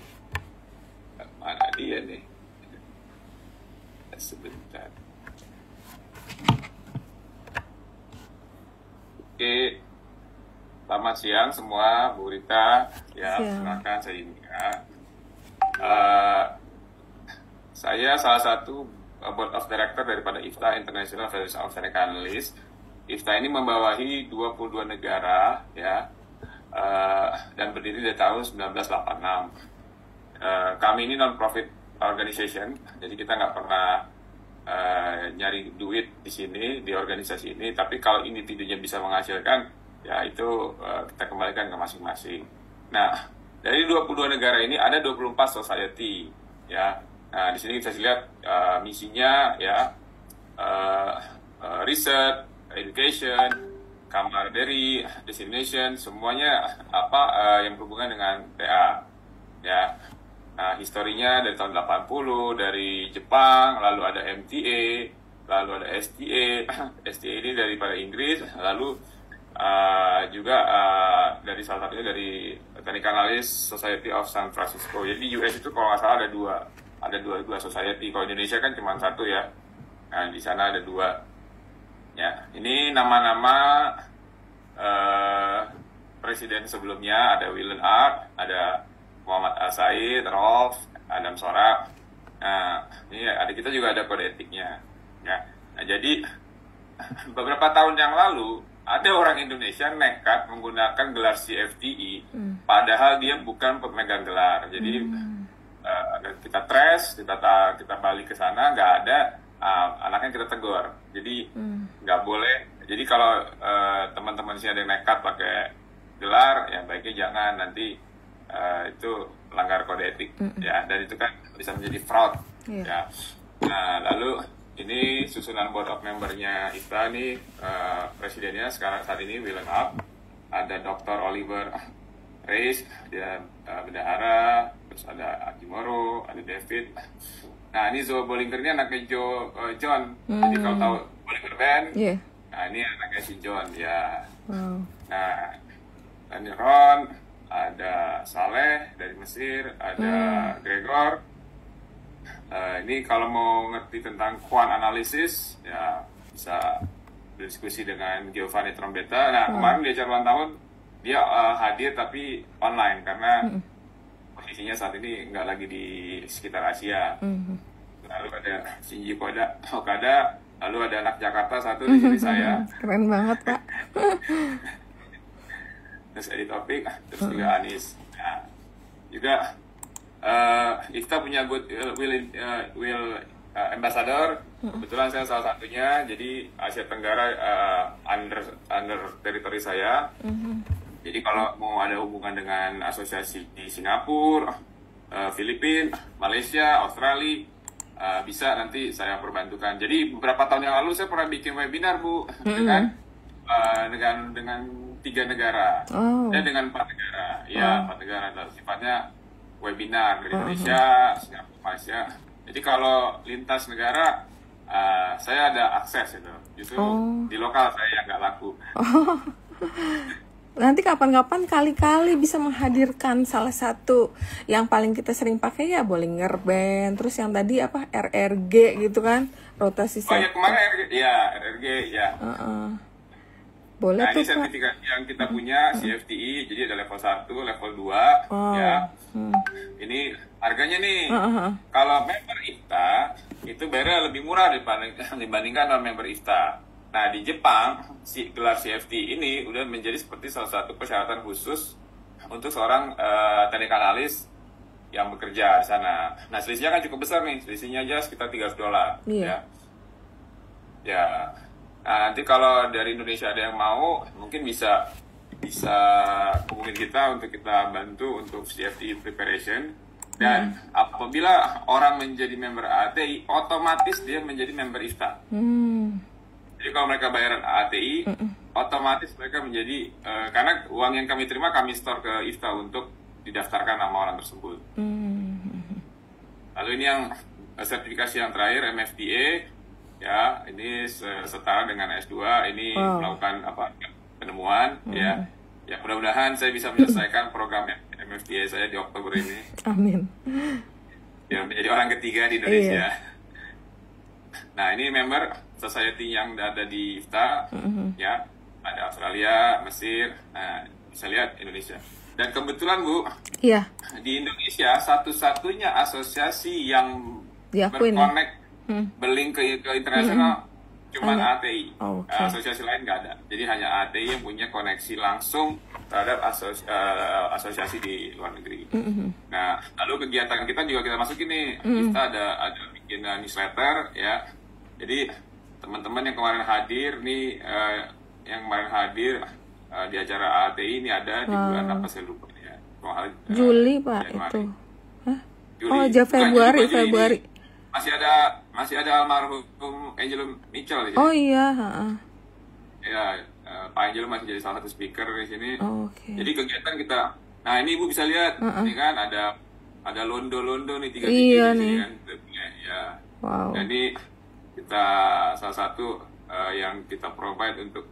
Mana dia nih? Sebentar. Oke. Selamat siang semua, Bu Rita. Ya, silakan saya Indra. Saya salah satu Board of Director daripada IFTA, International Federation of Technical Analysts. IFTA ini membawahi 22 negara, ya, dan berdiri dari tahun 1986. Kami ini non-profit organization, jadi kita nggak pernah nyari duit di sini, di organisasi ini. Tapi kalau individunya bisa menghasilkan, ya itu kita kembalikan ke masing-masing. Nah, dari 22 negara ini ada 24 society, ya. Nah, di sini bisa lihat misinya, ya, research, education, camaraderie, destination, semuanya yang berhubungan dengan TA, ya. Nah, historinya dari tahun 80 dari Jepang, lalu ada MTA, lalu ada STA. STA ini daripada Inggris, lalu juga dari salah satunya dari Technical Analyst Society of San Francisco. Jadi US itu kalau nggak salah ada dua society. Kalau Indonesia kan cuma satu ya. Nah, di sana ada 2. Ya, ini nama-nama presiden sebelumnya, ada Willem Art, ada Muhammad Al Said, Rolf, Adam Sorak. Nah, ini adik kita juga ada kode etiknya. Ya. Nah, jadi beberapa tahun yang lalu ada orang Indonesia nekat menggunakan gelar CFTI, padahal dia bukan pemegang gelar. Jadi kita trace, kita balik ke sana, nggak ada, anaknya kita tegur. Jadi nggak boleh. Jadi kalau teman-teman sih ada yang nekat pakai gelar, ya baiknya jangan, nanti itu melanggar kode etik, ya, dan itu kan bisa menjadi fraud. Ya. Nah, lalu ini susunan board of membernya IFTA nih, presidennya saat ini William Up, ada Dr. Oliver Reis, dia bendahara, terus ada Akimoro, ada David. Nah, ini Zoe Bollinger ini anaknya John. Jadi kalau tahu Bollinger Band, nah ini anaknya si John, ya. Nah, dan Ron, ada Saleh dari Mesir, ada Gregor. Ini kalau mau ngerti tentang quant analysis, ya bisa berdiskusi dengan Giovanni Trombetta. Nah, kemarin di acara ulang tahun dia hadir tapi online karena posisinya saat ini nggak lagi di sekitar Asia. Lalu ada Shinji Okada, lalu ada anak Jakarta satu di sini saya. Keren banget, Pak. Terus Edi Topik, terus juga Anis. Nah, juga IFTA punya Will Ambassador. Kebetulan saya salah satunya. Jadi Asia Tenggara under teritori saya. Jadi kalau mau ada hubungan dengan asosiasi di Singapura, Filipina, Malaysia, Australia, bisa nanti saya perbantukan. Jadi beberapa tahun yang lalu saya pernah bikin webinar, Bu, dengan 3 negara, dan dengan 4 negara. Ya, 4 negara. Sifatnya webinar dari Indonesia, Singapura, Malaysia. Jadi kalau lintas negara, saya ada akses itu. Justru di lokal saya yang nggak laku. Nanti kapan-kapan kali-kali bisa menghadirkan salah satu yang paling kita sering pakai ya Bollinger Band, terus yang tadi apa RRG gitu kan, rotasi sektor. Ya kemarin RRG ya. Boleh nah, tuh, ini sertifikat yang kita punya CFTI, jadi ada level 1, level 2, ya. Ini harganya nih, kalau member IFTA, itu bayarnya lebih murah dibandingkan non-member IFTA. Nah, di Jepang, si gelar CFTI ini udah menjadi seperti salah satu persyaratan khusus untuk seorang teknik analis yang bekerja di sana. Nah, selisihnya kan cukup besar nih, selisihnya aja sekitar $300, ya. Ya. Nah, nanti kalau dari Indonesia ada yang mau, mungkin bisa hubungin kita untuk kita bantu untuk CFTI preparation. Dan apabila orang menjadi member ATI, otomatis dia menjadi member IFTA. Jadi kalau mereka bayaran ATI, otomatis mereka menjadi, karena uang yang kami terima kami store ke IFTA untuk didaftarkan nama orang tersebut. Lalu ini yang sertifikasi yang terakhir, MFDA. Ya, ini setara dengan S2, ini melakukan penemuan, ya. Ya, mudah-mudahan saya bisa menyelesaikan program MFDA saya di Oktober ini. Amin. Ya, menjadi orang ketiga di Indonesia. Nah, ini member society yang ada di IFTA, ya. Ada Australia, Mesir, nah, bisa lihat Indonesia. Dan kebetulan, Bu, di Indonesia satu-satunya asosiasi yang berconnect berlink ke internasional cuman ATI. Asosiasi lain nggak ada. Jadi hanya ATI yang punya koneksi langsung terhadap asosiasi di luar negeri. Nah, lalu kegiatan kita juga kita masukin nih. Kita ada bikin newsletter, ya. Jadi teman-teman yang kemarin hadir nih, di acara ATI ini ada di bulan apa saya lupa ya. Juli, Pak, Januari. itu. Hah? Juli. Februari. Masih ada almarhum Angelo Mitchell di sini. Oh iya, Ya, Pak Angelo masih jadi salah satu speaker di sini. Jadi kegiatan kita, nah ini Ibu bisa lihat, ini kan ada Londo nih 3 di sini kan. Ya. Dan ini kita salah satu yang kita provide untuk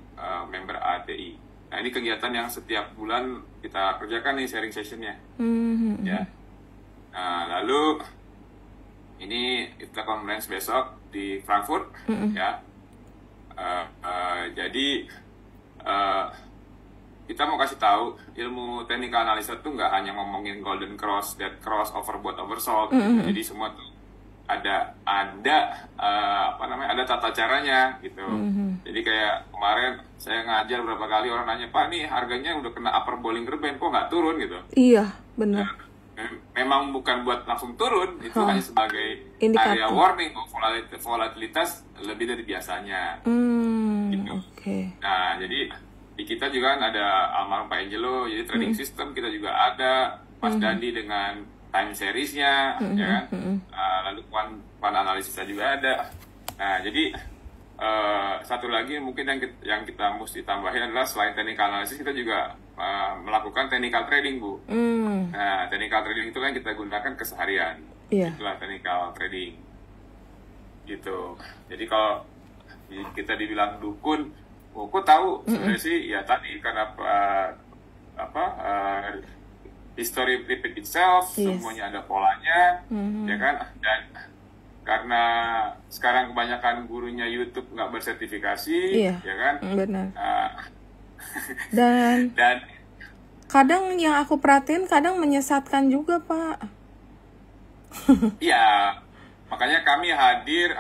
member ATI. Nah, ini kegiatan yang setiap bulan kita kerjakan nih, sharing sessionnya. Ya. Nah, lalu ini IFTA Conference besok di Frankfurt, ya. Jadi kita mau kasih tahu ilmu teknik analisa tuh nggak hanya ngomongin golden cross, dead cross, overbought, oversold. Jadi semua tuh ada tata caranya gitu. Jadi kayak kemarin saya ngajar berapa kali, orang nanya, Pak, nih harganya udah kena upper Bollinger Band kok nggak turun gitu. Iya, benar. Memang bukan buat langsung turun, itu hanya sebagai indikator. area warning, volatilitas lebih dari biasanya. Gitu. Okay. Nah, jadi di kita juga kan ada almarhum Pak Angelo, jadi trading system kita juga ada, Mas Dandi dengan time seriesnya, ya kan? Lalu quant analisisnya juga ada. Nah, jadi satu lagi mungkin yang kita mesti tambahin adalah selain technical analysis, kita juga melakukan technical trading, Bu. Nah, technical trading itu kan kita gunakan keseharian. Itulah technical trading. Gitu. Jadi kalau kita dibilang dukun, kok tahu? Sebenarnya sih ya tadi karena history repeat itself, semuanya ada polanya, ya kan? Dan karena sekarang kebanyakan gurunya YouTube nggak bersertifikasi, ya kan? Benar. Dan kadang yang aku perhatiin kadang menyesatkan juga, Pak. Iya, makanya kami hadir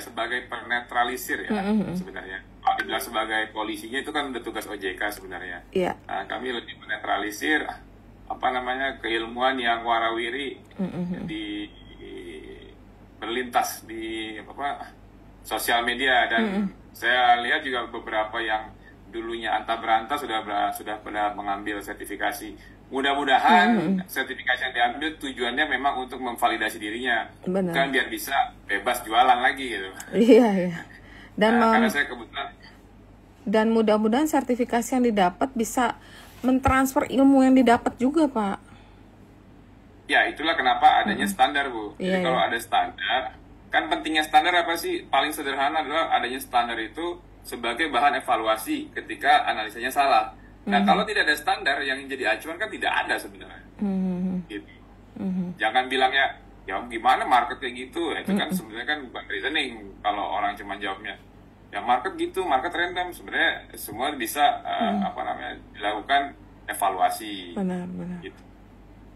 sebagai penetralisir ya sebenarnya. Kalau dibilang sebagai polisinya itu kan udah tugas OJK sebenarnya. Nah, kami lebih menetralisir keilmuan yang warawiri di berlintas di sosial media, dan saya lihat juga beberapa yang dulunya antah berantah sudah pernah mengambil sertifikasi. Mudah-mudahan sertifikasi yang diambil tujuannya memang untuk memvalidasi dirinya, bukan biar bisa bebas jualan lagi gitu. Iya. Karena saya kebetulan. Dan mudah-mudahan sertifikasi yang didapat bisa mentransfer ilmu yang didapat juga, Pak. Ya, itulah kenapa adanya standar, Bu. Jadi kalau ada standar, kan pentingnya standar apa sih? Paling sederhana adalah adanya standar itu sebagai bahan evaluasi ketika analisanya salah. Nah, kalau tidak ada standar yang jadi acuan kan tidak ada sebenarnya. Gitu. Jangan bilangnya, ya gimana market kayak gitu. Itu kan sebenarnya kan bukan reasoning. Kalau orang cuma jawabnya, ya market gitu, market random. Sebenarnya semua bisa dilakukan evaluasi. Benar. Gitu.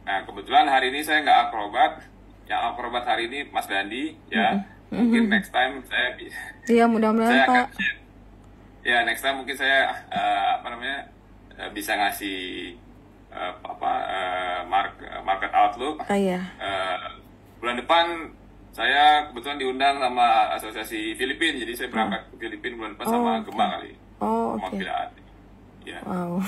Nah, kebetulan hari ini saya nggak akrobat. Yang akrobat hari ini Mas Dandi, ya. Mungkin next time saya Iya, mudah-mudahan, Pak. Ya, next time mungkin saya bisa ngasih market outlook. Bulan depan saya kebetulan diundang sama Asosiasi Filipina, jadi saya berangkat ke Filipina bulan depan sama Gemma kali. Oke. Wow.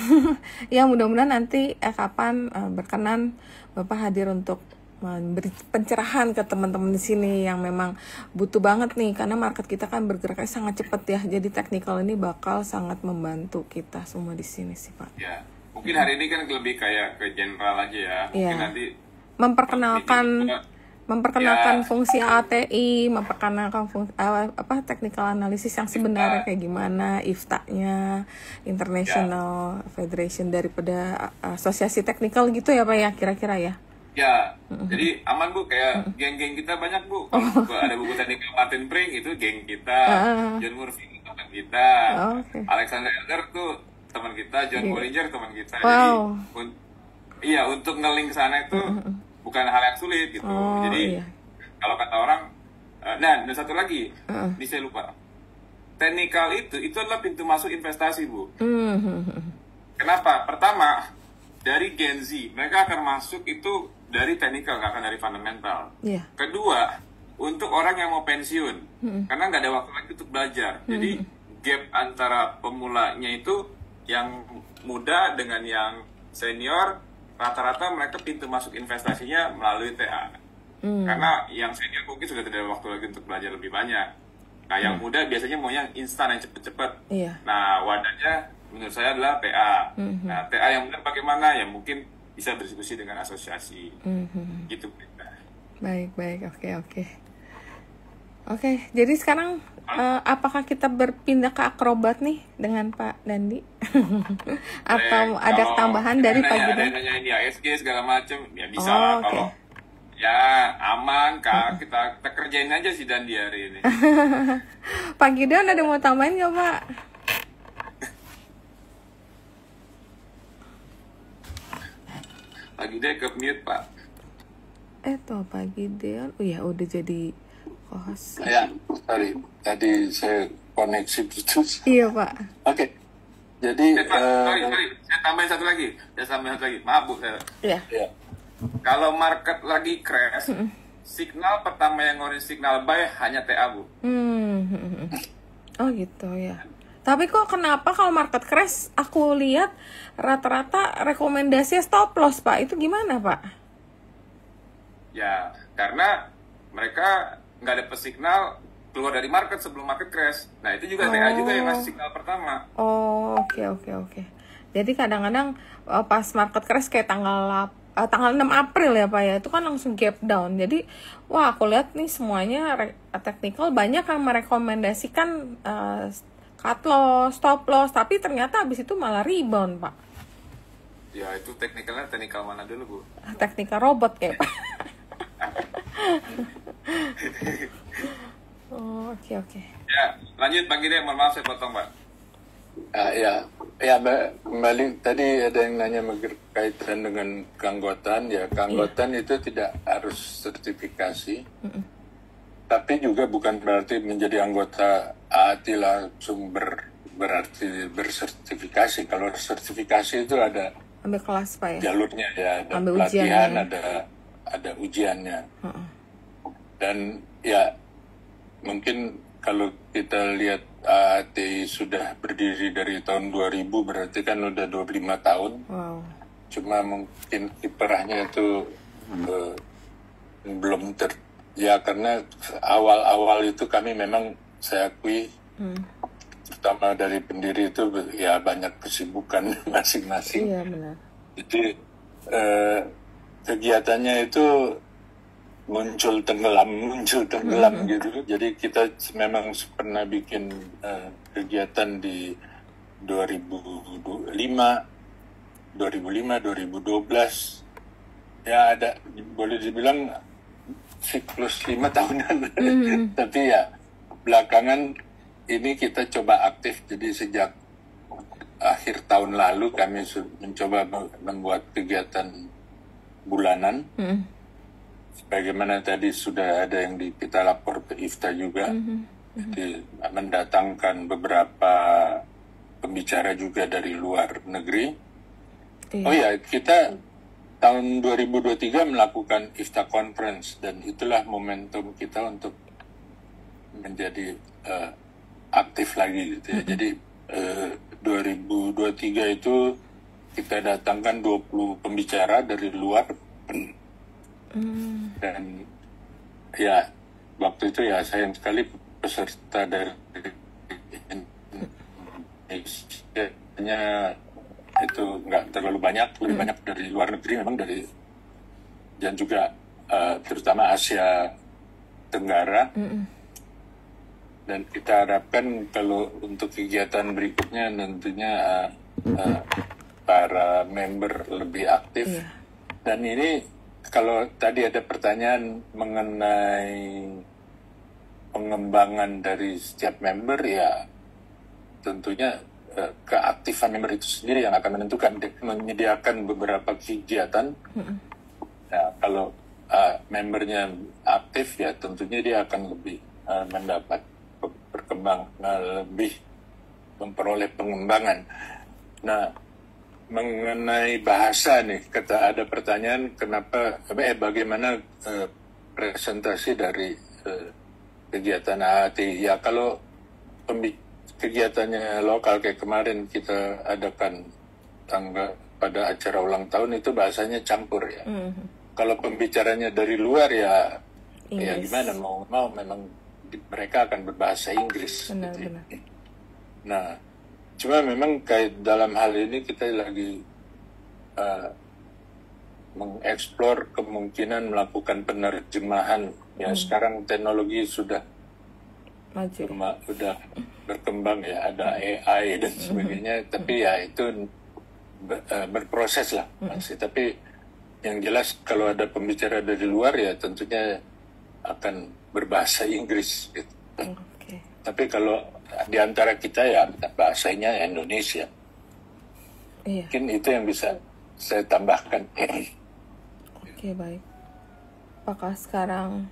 Ya, mudah-mudahan nanti kapan berkenan Bapak hadir untuk memberi pencerahan ke teman-teman di sini yang memang butuh banget nih, karena market kita kan bergeraknya sangat cepat ya. Jadi technical ini bakal sangat membantu kita semua di sini sih, Pak. Ya, mungkin hari ini kan lebih kayak ke general aja ya. Mungkin nanti memperkenalkan fungsi ATI, memperkenalkan technical analysis yang sebenarnya kayak gimana, IFTA-nya, International Federation daripada asosiasi teknikal gitu ya, Pak ya, kira-kira ya. Ya, jadi aman, Bu, kayak geng-geng kita banyak, Bu. Kalau ada buku teknikal Martin Brink itu geng kita, John Murphy teman kita, Alexander Elder tuh teman kita, John Bollinger teman kita. Jadi untuk nge-link ke sana itu bukan hal yang sulit gitu. Jadi kalau kata orang, dan satu lagi, ini saya lupa. Teknikal itu adalah pintu masuk investasi, Bu. Kenapa? Pertama, dari Gen Z, mereka akan masuk itu dari teknikal, nggak akan dari fundamental. Kedua, untuk orang yang mau pensiun, karena nggak ada waktu lagi untuk belajar. Jadi gap antara pemulanya itu yang muda dengan yang senior, rata-rata mereka pintu masuk investasinya melalui TA. Karena yang senior mungkin sudah tidak ada waktu lagi untuk belajar lebih banyak. Nah, yang muda biasanya mau yang instan, yang cepet-cepet. Nah, wadahnya menurut saya adalah TA. Nah, TA yang benar bagaimana? Ya mungkin bisa berdiskusi dengan asosiasi. Gitu. Baik. Oke, jadi sekarang apakah kita berpindah ke akrobat nih dengan Pak Dandi? Atau ada tambahan dari Pak Gideon? Ada nanya ini ASG segala macam, ya bisa lah. Kalau ya aman, Kak, kita kerjain aja sih Dandi hari ini. Pak Gideon ada mau tambahin nggak, Pak? Lagi dia ke mute, Pak. Toh Pak Gideon, oh ya udah jadi host. Ya, sorry, tadi saya koneksi putus. Iya Pak. Oke, jadi Pak, sorry, saya tambahin satu lagi. Maaf Bu, saya. Iya. ya, Kalau market lagi crash, signal pertama yang ngeluarin signal buy hanya TA Bu. Oh gitu ya. Tapi kok kenapa kalau market crash aku lihat rata-rata rekomendasi stop loss Pak, itu gimana Pak? Ya, karena mereka nggak dapet signal keluar dari market sebelum market crash. Nah, itu juga TA juga yang ngasih signal pertama. Oh, oke. Jadi kadang-kadang pas market crash kayak tanggal 6 April ya Pak ya, itu kan langsung gap down. Jadi, wah aku lihat nih semuanya technical banyak yang merekomendasikan cut loss, stop loss, tapi ternyata habis itu malah rebound Pak. Ya, itu teknikal mana dulu Bu? Teknikal robot kayak Pak. Oh, oke. Ya, lanjut Bang Gideon, mohon maaf saya potong Pak. ya, kembali tadi ada yang nanya berkaitan dengan keanggotaan. Ya, keanggotaan itu tidak harus sertifikasi, tapi juga bukan berarti menjadi anggota AAT langsung berarti bersertifikasi. Kalau sertifikasi itu ada Ambil kelas Pak ya. jalurnya ya, ada Ambil pelatihan, ujiannya. ada ujiannya. Dan ya mungkin kalau kita lihat AAT sudah berdiri dari tahun 2000, berarti kan udah 25 tahun. Wow. Cuma mungkin kiprahnya itu belum ya karena awal-awal itu kami memang saya akui terutama dari pendiri itu ya banyak kesibukan masing-masing. Iya benar. Jadi kegiatannya itu muncul tenggelam gitu. Jadi kita memang pernah bikin kegiatan di 2005, 2012. Ya ada, boleh dibilang siklus 5 tahunan. Tapi ya belakangan ini kita coba aktif. Jadi sejak akhir tahun lalu kami mencoba membuat kegiatan bulanan. Sebagaimana tadi sudah ada yang kita lapor ke IFTA juga, jadi mendatangkan beberapa pembicara juga dari luar negeri. Iya. Oh ya, kita tahun 2023 melakukan IFTA Conference, dan itulah momentum kita untuk menjadi aktif lagi gitu ya. Jadi 2023 itu kita datangkan 20 pembicara dari luar. Dan ya waktu itu ya sayang sekali peserta dari Indonesia itu nggak terlalu banyak, lebih banyak dari luar negeri memang, dari dan juga terutama Asia Tenggara. Dan kita harapkan kalau untuk kegiatan berikutnya tentunya para member lebih aktif. Dan ini kalau tadi ada pertanyaan mengenai pengembangan dari setiap member, ya tentunya keaktifan member itu sendiri yang akan menentukan. Menyediakan beberapa kegiatan. Nah, kalau membernya aktif, ya tentunya dia akan lebih mendapat berkembang, lebih memperoleh pengembangan. Nah, mengenai bahasa nih, ada pertanyaan kenapa bagaimana presentasi dari kegiatan AAT. Ya kalau kegiatannya lokal kayak kemarin kita adakan pada acara ulang tahun, itu bahasanya campur ya. Kalau pembicaranya dari luar ya gimana, mau memang mereka akan berbahasa Inggris. Benar. Nah, cuma memang kayak dalam hal ini kita lagi mengeksplor kemungkinan melakukan penerjemahan. Ya sekarang teknologi sudah sudah berkembang ya, ada AI dan sebagainya. Tapi ya itu berproses lah masih. Tapi yang jelas kalau ada pembicara dari luar ya tentunya akan berbahasa Inggris gitu. Tapi kalau di antara kita ya bahasanya Indonesia. Mungkin itu yang bisa saya tambahkan. Oke, baik. apakah sekarang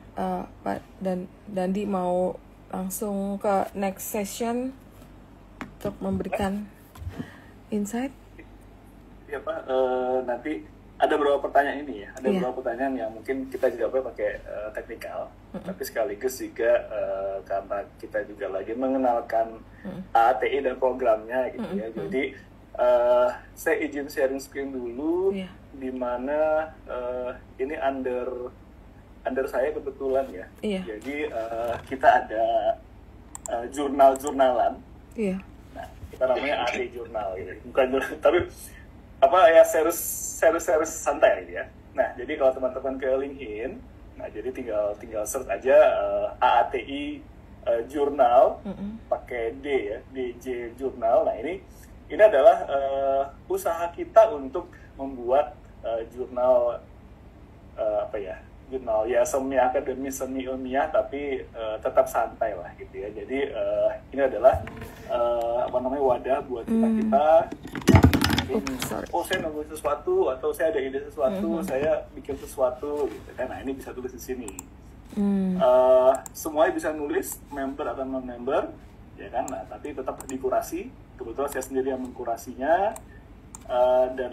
Pak Dandi mau langsung ke next session untuk memberikan insight? Ya Pak, nanti ada beberapa pertanyaan ini ya, ada beberapa pertanyaan yang mungkin kita jawabnya pakai teknikal, tapi sekaligus juga karena kita juga lagi mengenalkan AATI dan programnya gitu ya. Jadi saya izin sharing screen dulu, di mana ini under saya kebetulan ya. Jadi kita ada jurnal-jurnalan. Nah, kita namanya AATI jurnal gitu. Bukan jurnal, tapi apa ya, series santai ya. Nah, jadi kalau teman-teman ke LinkedIn, nah jadi tinggal search aja AATI jurnal pakai D ya, DJ jurnal. Nah, ini adalah usaha kita untuk membuat jurnal jurnal ya semi akademis, semi ilmiah, tapi tetap santai lah gitu ya. Jadi ini adalah wadah buat kita saya nunggu sesuatu, atau saya ada ide sesuatu, saya bikin sesuatu gitu kan. Nah, ini bisa tulis di sini. Semuanya bisa nulis, member atau non member ya kan. Nah, tapi tetap dikurasi. Kebetulan saya sendiri yang mengkurasinya, dan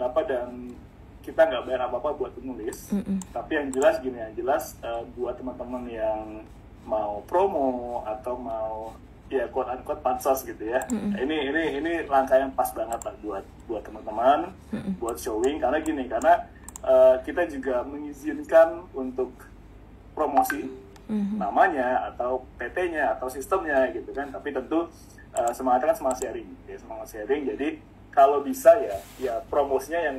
kita nggak bayar apa-apa buat penulis. Tapi yang jelas gini, buat teman-teman yang mau promo atau mau ya quote unquote pansos gitu ya. Ini langkah yang pas banget lah buat teman-teman, buat showing, karena kita juga mengizinkan untuk promosi namanya atau PT-nya atau sistemnya gitu kan. Tapi tentu semangatnya kan semangat sharing. Jadi kalau bisa ya promosinya yang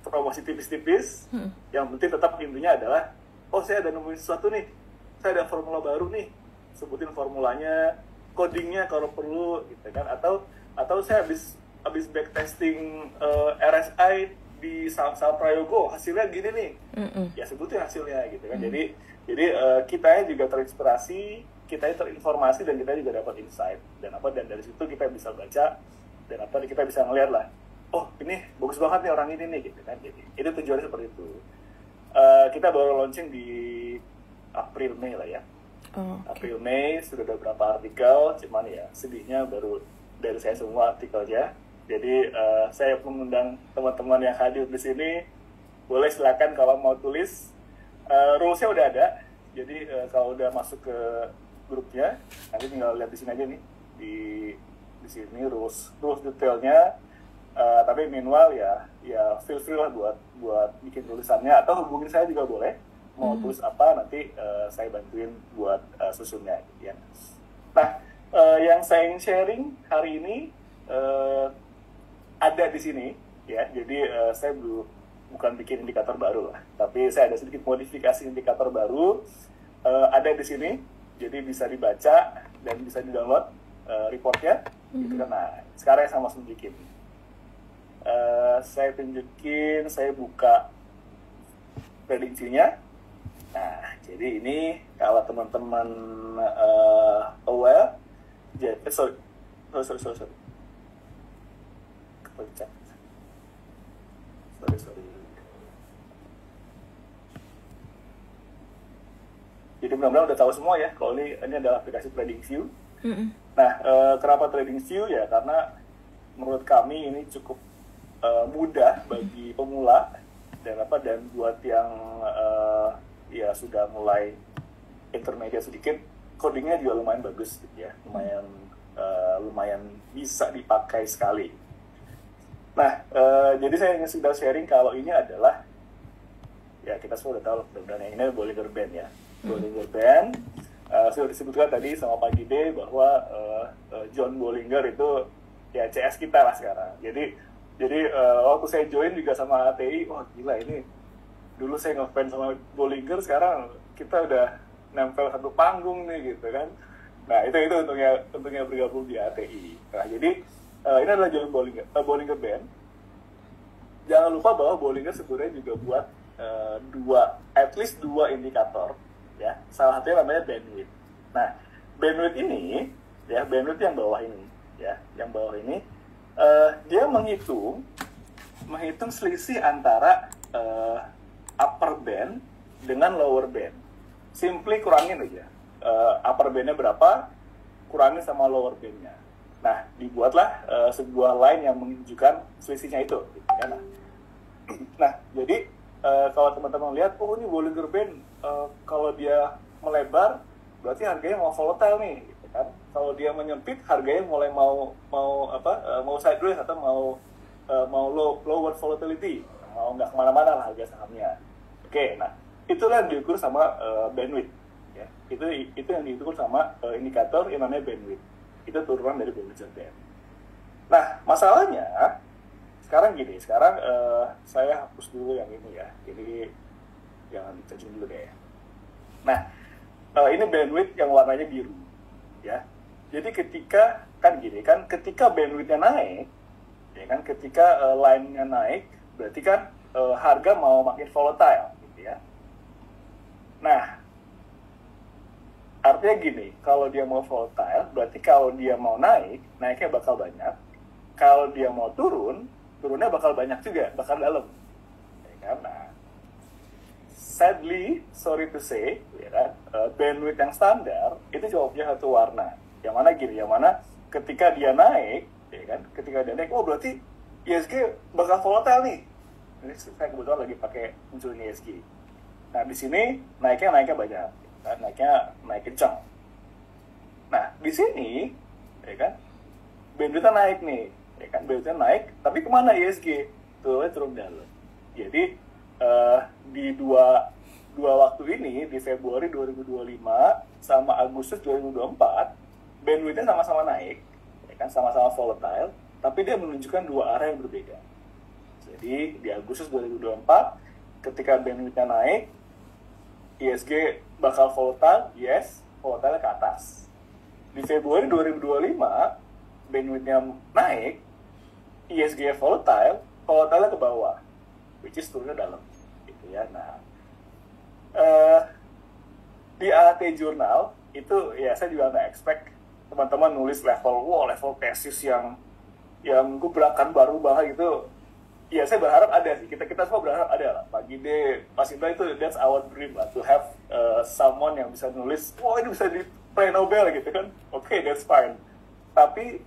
promosi tipis-tipis, yang penting tetap intinya adalah saya ada nemuin sesuatu nih, saya ada formula baru nih, sebutin formulanya, codingnya kalau perlu gitu kan, atau saya habis backtesting RSI di saham Prayogo, hasilnya gini nih, ya sebutin hasilnya gitu kan. Jadi kita juga terinspirasi, kita terinformasi, dan kita juga dapat insight dan dari situ kita bisa baca dan kita bisa ngeliat lah, ini bagus banget nih orang ini nih gitu kan. Jadi itu tujuannya seperti itu. Kita baru launching di April Mei lah ya. April Mei sudah ada beberapa artikel, cuman ya sedihnya baru dari saya semua artikelnya. Jadi saya mengundang teman-teman yang hadir di sini, boleh silakan kalau mau tulis. Rules-nya udah ada, jadi kalau udah masuk ke grupnya, nanti tinggal lihat di sini aja nih, di sini rules detailnya. Tapi meanwhile ya feel free lah buat bikin tulisannya, atau hubungin saya juga boleh. Mau tulis apa nanti saya bantuin buat susunnya gitu ya. Nah, yang saya ingin sharing hari ini ada di sini ya. Jadi saya bukan bikin indikator baru lah, tapi saya ada sedikit modifikasi indikator baru ada di sini. Jadi bisa dibaca dan bisa di-download reportnya gitu kan. Nah, sekarang saya langsung bikin. Saya tunjukin, saya buka prediksinya. Nah, jadi ini kalau teman-teman aware, sorry. Kepecah. Sorry. Jadi mudah-mudahan udah tahu semua ya, kalau ini adalah aplikasi TradingView. Nah, kenapa TradingView ya? Karena menurut kami ini cukup mudah bagi pemula dan buat yang ya sudah mulai intermediate sedikit, codingnya juga lumayan bagus gitu ya, lumayan bisa dipakai sekali. Nah, jadi saya ingin sudah sharing kalau ini adalah ya kita semua udah tahu mudah-mudahan yang ini Bollinger Band ya. Bollinger Band sudah disebutkan tadi sama Pak Gide bahwa John Bollinger itu ya CS kita lah sekarang. Jadi waktu saya join juga sama ATI, gila ini dulu saya ngefans sama Bollinger, sekarang kita udah nempel satu panggung nih gitu kan. Nah itu untungnya bergabung di ATI. Nah jadi ini adalah John Bollinger Band. Jangan lupa bahwa Bollinger sebenarnya juga buat at least dua indikator ya. Salah satunya namanya bandwidth. Nah bandwidth ini ya, bandwidth yang bawah ini ya, yang bawah ini dia menghitung selisih antara upper band dengan lower band. Simply kurangin aja. Upper bandnya berapa, kurangin sama lower bandnya. Nah, dibuatlah sebuah line yang menunjukkan selisihnya itu. Gitu, kan? Nah, jadi kalau teman-teman lihat, oh ini Bollinger Band, kalau dia melebar, berarti harganya mau volatile nih. Gitu, kan? Kalau dia menyempit, harganya mulai mau sideways atau mau lower volatility, mau nggak kemana-mana lah harga sahamnya. Oke, nah itulah yang diukur sama bandwidth. Ya, itu yang diukur sama indikator yang namanya bandwidth. Itu turunan dari Bollinger Band. Nah, masalahnya sekarang gini. Sekarang saya hapus dulu yang ini ya. Jadi jangan dicacing dulu deh. Nah, ini bandwidth yang warnanya biru. Ya. Jadi ketika bandwidthnya naik, ya kan, ketika line-nya naik, berarti kan harga mau makin volatile, gitu ya. Nah, artinya gini, kalau dia mau volatile, berarti kalau dia mau naik, naiknya bakal banyak. Kalau dia mau turun, turunnya bakal banyak juga, bakal dalam. Ya kan? Nah, sadly, sorry to say, ya kan, bandwidth yang standar itu cuma punya satu warna. Yang mana gini, yang mana ketika dia naik, ya kan, ketika dia naik, oh berarti ISG bakal volatile nih. Ini saya kebetulan lagi pakai munculin ISG. Nah, di sini naiknya banyak. Naik kencang. Nah, di sini, ya kan, bandwidthnya naik nih, ya kan, bandwidthnya naik, tapi kemana ISG? Turun dalam. Jadi di dua waktu ini, di Februari 2025 sama Agustus 2024, bandwidthnya sama-sama naik, ya kan, sama-sama volatile, tapi dia menunjukkan dua arah yang berbeda. Jadi di Agustus 2024, ketika bandwidthnya naik, ISG bakal volatile, yes, volatile ke atas. Di Februari 2025, bandwidthnya naik, ISG volatile ke bawah, which is turunnya dalam, gitu ya. Nah, di AHT Journal itu ya saya juga nggak expect teman-teman nulis level tesis yang gebrakan baru banget gitu. Ya, saya berharap ada sih. Kita semua berharap ada lah. Pak Gide, Mas Indra, itu that's our dream lah. To have someone yang bisa nulis, ini bisa di Pre Nobel gitu kan. Oke, that's fine. Tapi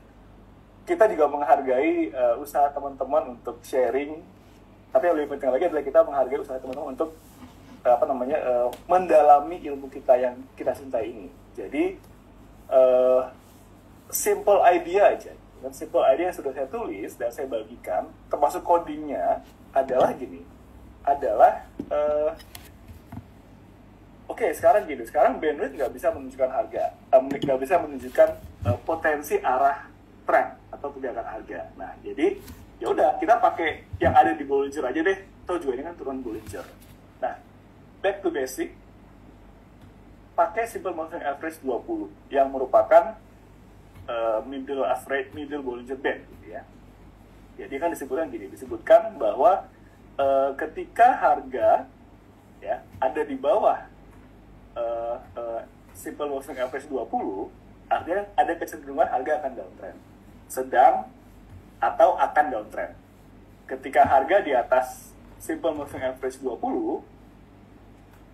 kita juga menghargai usaha teman-teman untuk sharing. Tapi yang lebih penting lagi adalah kita menghargai usaha teman-teman untuk mendalami ilmu kita yang kita cintai ini. Jadi simple idea aja. Dan simple idea yang sudah saya tulis dan saya bagikan, termasuk codingnya, adalah gini. Sekarang bandwidth nggak bisa menunjukkan harga, nggak bisa menunjukkan potensi arah tren atau pergerakan harga. Nah, jadi ya udah, kita pakai yang ada di Bollinger aja deh. Atau juga ini kan turun Bollinger. Nah, back to basic, pakai simple moving average 20 yang merupakan middle Bollinger Band, gitu ya. Jadi kan disebutkan bahwa ketika harga ya ada di bawah simple moving average 20, artinya ada kecenderungan harga akan downtrend, sedang atau akan downtrend. Ketika harga di atas simple moving average 20,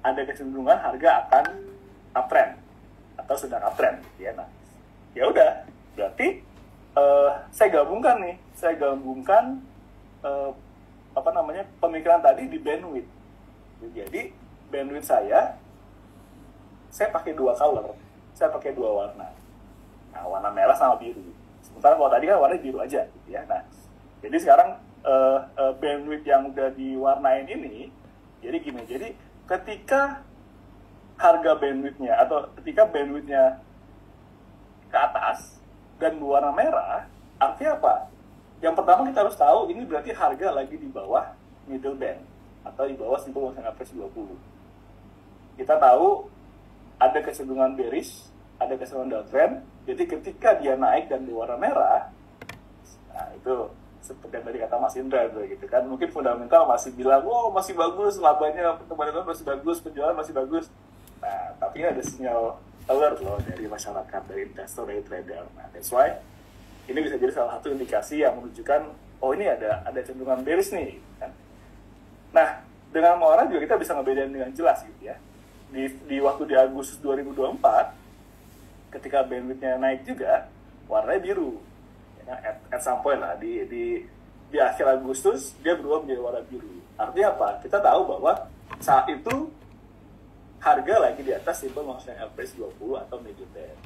ada kecenderungan harga akan uptrend atau sedang uptrend, gitu ya. Nah, ya udah, berarti saya gabungkan pemikiran tadi di bandwidth. Jadi bandwidth saya pakai dua color, saya pakai dua warna. Nah, warna merah sama biru. Sementara kalau tadi kan warna biru aja, gitu ya. Nah, jadi sekarang bandwidth yang udah diwarnain ini, jadi gini. Jadi ketika harga bandwidthnya atau ketika bandwidthnya ke atas dan berwarna merah, artinya apa? Yang pertama kita harus tahu ini berarti harga lagi di bawah middle band atau di bawah simple moving average 20. Kita tahu ada kecenderungan bearish, ada kecenderungan downtrend. Jadi ketika dia naik dan berwarna merah, nah itu seperti yang tadi kata Mas Indra gitu kan, mungkin fundamental masih bilang, masih bagus, labanya pertumbuhan masih bagus, penjualan masih bagus. Nah, tapi ada sinyal alert loh dari masyarakat, dari investor, dari trader. Nah, that's why ini bisa jadi salah satu indikasi yang menunjukkan, ini ada cenderungan bearish nih. Kan? Nah, dengan warna juga kita bisa ngebedain dengan jelas gitu ya. Di waktu di Agustus 2024 ketika bandwidth-nya naik juga warnanya biru ya, at some point lah di akhir Agustus dia berubah menjadi warna biru. Artinya apa? Kita tahu bahwa saat itu harga lagi di atas simple moving average 20 atau medium band.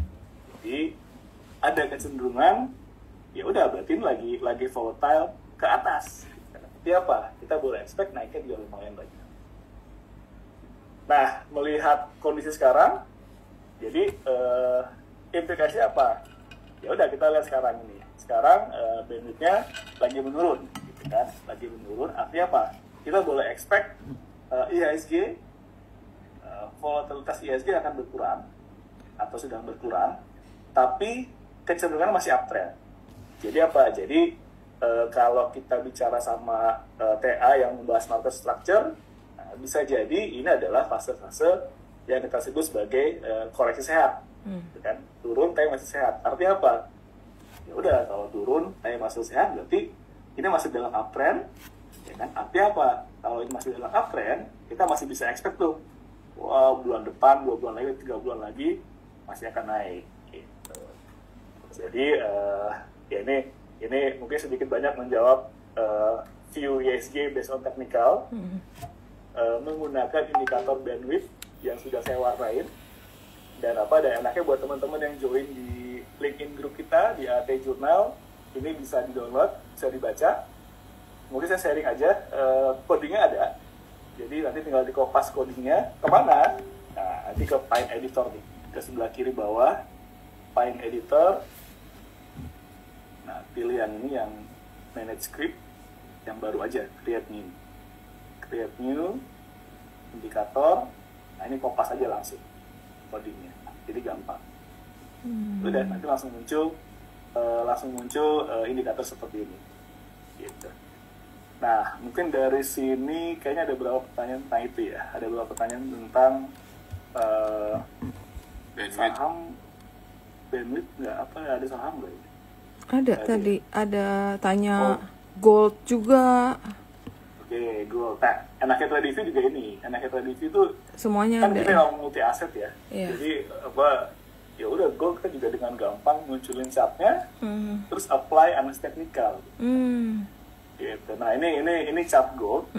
Jadi ada kecenderungan ya udah berarti lagi volatile ke atas. Jadi apa? Kita boleh expect naiknya juga lumayan banyak. Nah, melihat kondisi sekarang, jadi implikasi apa? Ya udah kita lihat sekarang ini. Sekarang bandwidth-nya lagi menurun, gitu kan? Lagi menurun. Artinya apa? Kita boleh expect IHSG, volatilitas IHSG akan berkurang atau sedang berkurang, tapi kecenderungan masih uptrend. Jadi apa? Jadi kalau kita bicara sama TA yang membahas market structure, bisa jadi ini adalah fase-fase yang kita sebut sebagai koreksi sehat, kan? Turun tapi masih sehat. Artinya apa? Ya udah, kalau turun tapi masih sehat berarti ini masih dalam uptrend, ya kan? Artinya apa? Kalau ini masih dalam uptrend, kita masih bisa expect tuh, wah bulan depan, 2 bulan lagi, 3 bulan lagi masih akan naik. Gitu. Jadi ya ini mungkin sedikit banyak menjawab view IHSG based on technical. Menggunakan indikator bandwidth yang sudah saya warnain, dan enaknya buat teman-teman yang join di LinkedIn grup kita di AT Journal, ini bisa di-download, bisa dibaca. Mungkin saya sharing aja, codingnya ada, jadi nanti tinggal di-kopas codingnya kemana. Nah, nanti ke Pine Editor nih, ke sebelah kiri bawah Pine Editor. Nah, pilih yang ini, yang Manage Script, yang baru aja, Create New indikator. Nah, ini kopas aja langsung codingnya, jadi gampang. Udah, nanti langsung muncul indikator seperti ini gitu. Nah, mungkin dari sini kayaknya ada beberapa pertanyaan tentang itu ya. Ada beberapa pertanyaan tentang saham bandwidth nggak, ada saham nggak ya? Ada tadi ada tanya gold juga. Oke, gold. Nah, enaknya TradingView juga ini. Enaknya TradingView itu semuanya kan ada. kita yang multi aset ya. Yeah. Jadi ya udah gold kita juga dengan gampang munculin chartnya, terus apply analysis technical. Gitu. Nah, ini chart gold.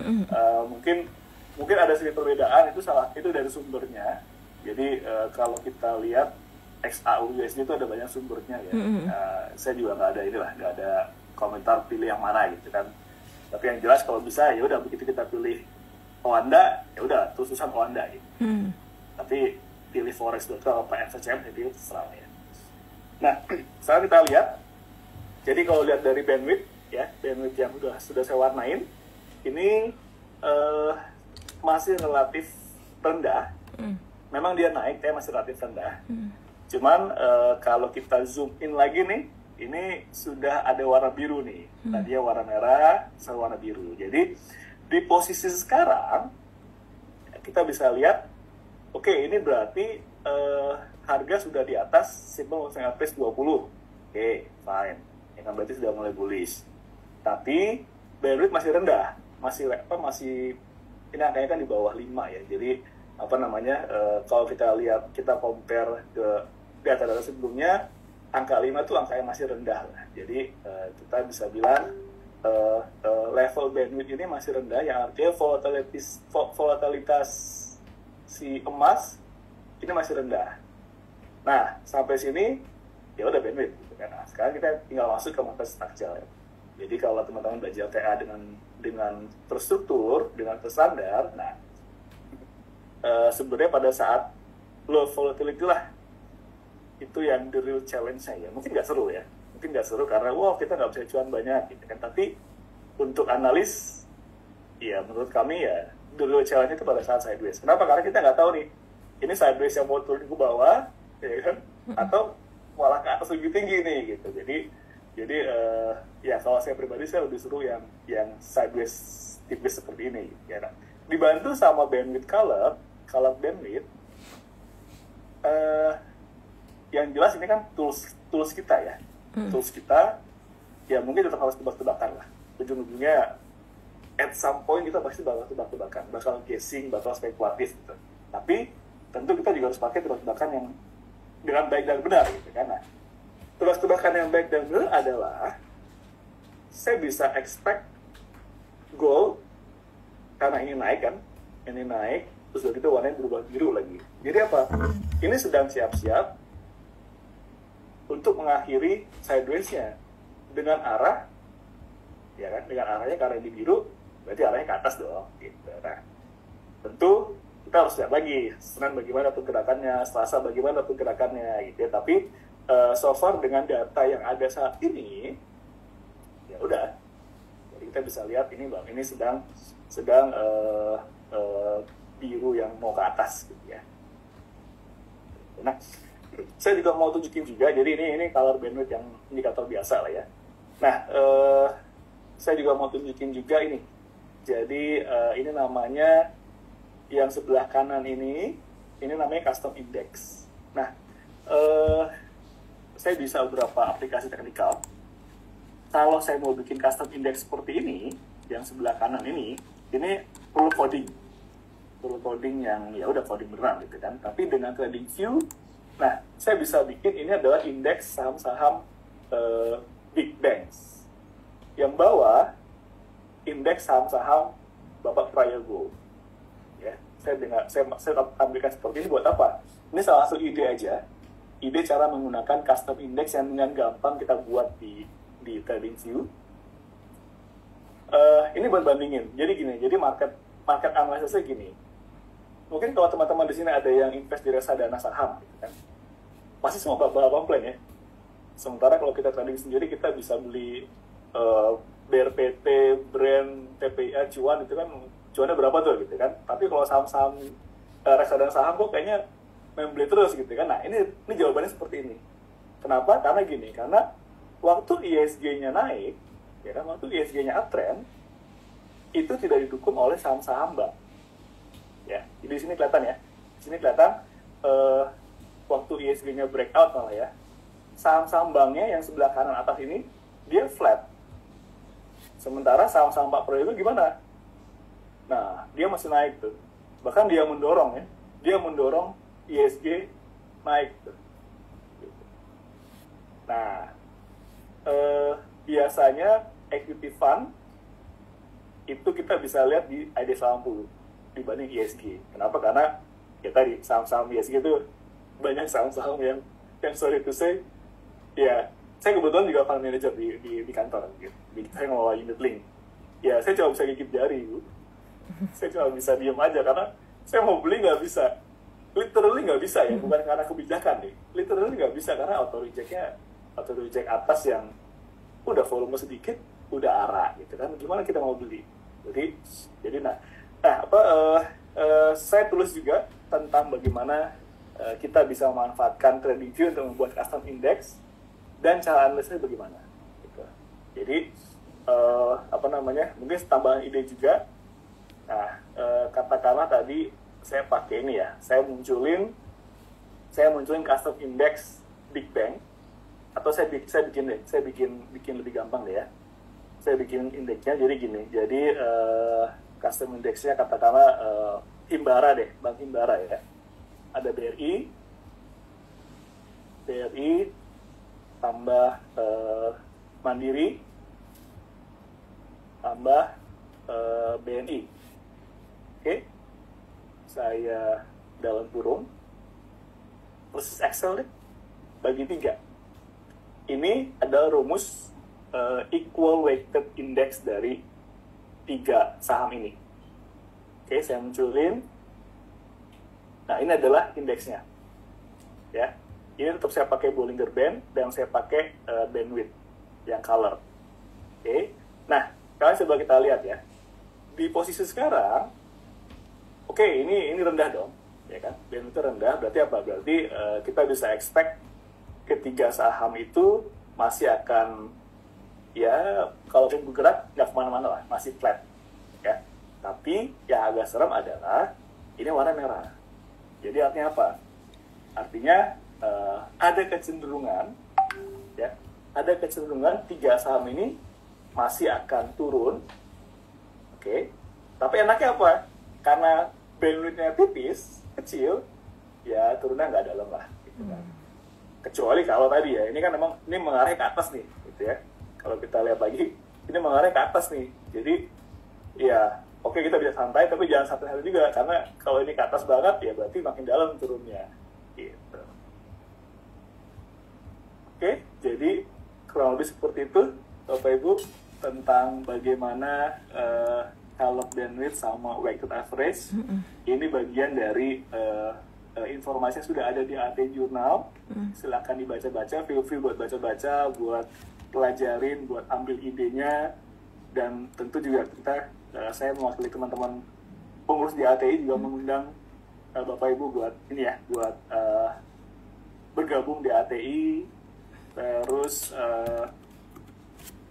Mungkin ada sedikit perbedaan, itu dari sumbernya. Jadi kalau kita lihat XAUUSD itu ada banyak sumbernya ya. Saya juga nggak ada komentar pilih yang mana gitu kan. Tapi yang jelas kalau bisa ya udah, begitu kita pilih Oanda ya udah terus-terusan Oanda gitu. Tapi pilih forex.com apa FCM itu terserah ya. Nah, sekarang kita lihat. Jadi kalau lihat dari bandwidth ya, bandwidth yang sudah saya warnain ini masih relatif rendah. Memang dia naik, tapi masih relatif rendah. Cuman kalau kita zoom in lagi nih, ini sudah ada warna biru nih. Tadi warna merah, sekarang warna biru. Jadi di posisi sekarang kita bisa lihat, oke, ini berarti harga sudah di atas simple moving average 20. Oke, fine. Ya kan, berarti sudah mulai bullish. Tapi bandwidth masih rendah, masih ini angkanya kan di bawah 5 ya. Jadi kalau kita lihat, kita compare ke data-data sebelumnya, angka 5 tuh angka yang masih rendah lah. Jadi kita bisa bilang level bandwidth ini masih rendah, yang artinya volatilitas si emas ini masih rendah. Nah, sampai sini ya udah bandwidth gitu kan. Nah, sekarang kita tinggal masuk ke market structure ya. Jadi kalau teman-teman belajar TA dengan terstruktur, dengan terstandar, nah sebenarnya pada saat low volatility lah itu yang the real challenge-nya ya. Mungkin nggak seru ya, karena kita nggak bisa cuan banyak gitu kan. Tapi untuk analis ya menurut kami ya the real challenge itu pada saat sideways. Kenapa? Karena kita nggak tahu nih ini sideways yang mau turun ke bawah ya kan, atau malah ke atas lebih tinggi nih gitu. Jadi ya kalau saya pribadi saya lebih seru yang sideways tipis seperti ini ya. Nah, dibantu sama bandwidth color bandwidth. Yang jelas ini kan tools kita ya. Tools kita ya mungkin tetap harus tebak-tebakan lah. Ujung-ujungnya at some point kita pasti bakal tebak-tebakan, bakal guessing, bakal spekulatif gitu. Tapi tentu kita juga harus pakai tebak-tebakan yang dengan baik dan benar gitu kan. Nah, tebak-tebakan yang baik dan benar adalah saya bisa expect gold karena ini naik kan, ini naik, terus begitu warnanya berubah biru lagi. Jadi apa? Ini sedang siap-siap untuk mengakhiri sideways-nya dengan arah, ya kan? Dengan arahnya karena ini biru, berarti arahnya ke atas dong. Gitu. Nah, tentu kita harus lihat lagi Senin bagaimana pergerakannya, Selasa bagaimana pergerakannya, gitu ya. Tapi so far dengan data yang ada saat ini, ya udah. Jadi kita bisa lihat ini bang, ini sedang biru yang mau ke atas, gitu ya. Nah, saya juga mau tunjukin juga, jadi ini color bandwidth yang indikator biasa lah ya. Nah, saya juga mau tunjukin juga ini. Jadi ini namanya yang sebelah kanan ini namanya custom index. Nah, saya bisa beberapa aplikasi teknikal. Kalau saya mau bikin custom index seperti ini, yang sebelah kanan ini perlu coding yang ya udah coding beneran gitu kan. Tapi dengan trading view, nah saya bisa bikin ini adalah indeks saham-saham big banks. Yang bawah indeks saham-saham babak trial gold. Ya, saya ambilkan seperti ini buat apa? Ini salah satu ide aja. Ide cara menggunakan custom index yang dengan gampang kita buat di trading view. Ini buat bandingin. Jadi gini, jadi market analisisnya gini. Mungkin kalau teman-teman di sini ada yang invest di reksadana saham, gitu kan, pasti semua bal-bal plan ya. Sementara kalau kita trading sendiri, kita bisa beli BRPT, Brand, TPIA, cuan itu kan cuannya berapa tuh gitu kan. Tapi kalau saham-saham reksadana saham kok kayaknya main beli terus gitu kan. Nah ini jawabannya seperti ini. Kenapa? Karena gini, karena waktu ISG-nya naik, ya kan, waktu ISG-nya uptrend, itu tidak didukung oleh saham-saham bank. Ya, di sini kelihatan ya. Di sini kelihatan waktu ISG-nya breakout malah ya. Saham-saham banknya yang sebelah kanan atas ini dia flat. Sementara saham-saham Pak Pro itu gimana? Nah, dia masih naik tuh. Bahkan dia mendorong ya. Dia mendorong ISG naik tuh. Nah, biasanya equity fund itu kita bisa lihat di ID80 dibanding ISG. Kenapa? Karena ya tadi saham-saham ISG itu banyak saham-saham yang sorry to say, ya saya kebetulan juga fund manager di kantor gitu. Saya ngelola unit link. Ya saya cuma bisa gigit jari, Bu. Saya cuma bisa diem aja karena saya mau beli nggak bisa. Literally nggak bisa ya, bukan karena kebijakan nih. Literally nggak bisa karena auto reject atas yang udah volume sedikit, udah arah gitu kan. Gimana kita mau beli? Jadi saya tulis juga tentang bagaimana kita bisa memanfaatkan trading view untuk membuat custom index dan cara analisisnya bagaimana. Gitu. Jadi mungkin tambahan ide juga. Nah, katakanlah tadi saya pakai ini ya, saya munculin custom index big bank, atau saya bikin lebih gampang deh ya. Saya bikin indeksnya jadi gini. Jadi custom indeksnya katakanlah Himbara deh, Bank Himbara ya. Ada BRI tambah Mandiri tambah BNI. Oke. Saya dalam kurung proses Excel deh, bagi 3. Ini adalah rumus equal weighted index dari 3 saham ini. Oke, saya munculin. Nah, ini adalah indeksnya. Ya. Ini tetap saya pakai Bollinger Band dan saya pakai bandwidth yang color. Oke. Nah, kalian coba kita lihat ya. Di posisi sekarang, oke, ini rendah dong, ya kan? Bandwidth rendah, berarti apa? Berarti kita bisa expect ketiga saham itu masih akan, ya, kalaupun bergerak nggak kemana-mana lah, masih flat, ya. Tapi yang agak serem adalah ini warna merah. Jadi artinya apa? Artinya ada kecenderungan, ya, ada kecenderungan 3 saham ini masih akan turun Oke. Tapi enaknya apa? Karena bandwidth-nya tipis, kecil, ya turunnya nggak dalam lah. Gitu kan. Kecuali kalau tadi ya, ini kan memang ini mengarah ke atas nih, gitu ya. Kalau kita lihat lagi, ini mengarah ke atas nih. Jadi, ya oke kita bisa santai, tapi jangan santai juga. Karena kalau ini ke atas banget, ya berarti makin dalam turunnya. Gitu. Oke, jadi kurang lebih seperti itu, Bapak Ibu, tentang bagaimana kalau bandwidth sama weighted average. Ini bagian dari informasi yang sudah ada di AT Journal. Silakan dibaca-baca, feel free buat baca-baca, buat pelajarin, buat ambil idenya, dan tentu juga saya mewakili teman-teman pengurus di ATI juga mengundang Bapak Ibu buat ini ya, buat bergabung di ATI, terus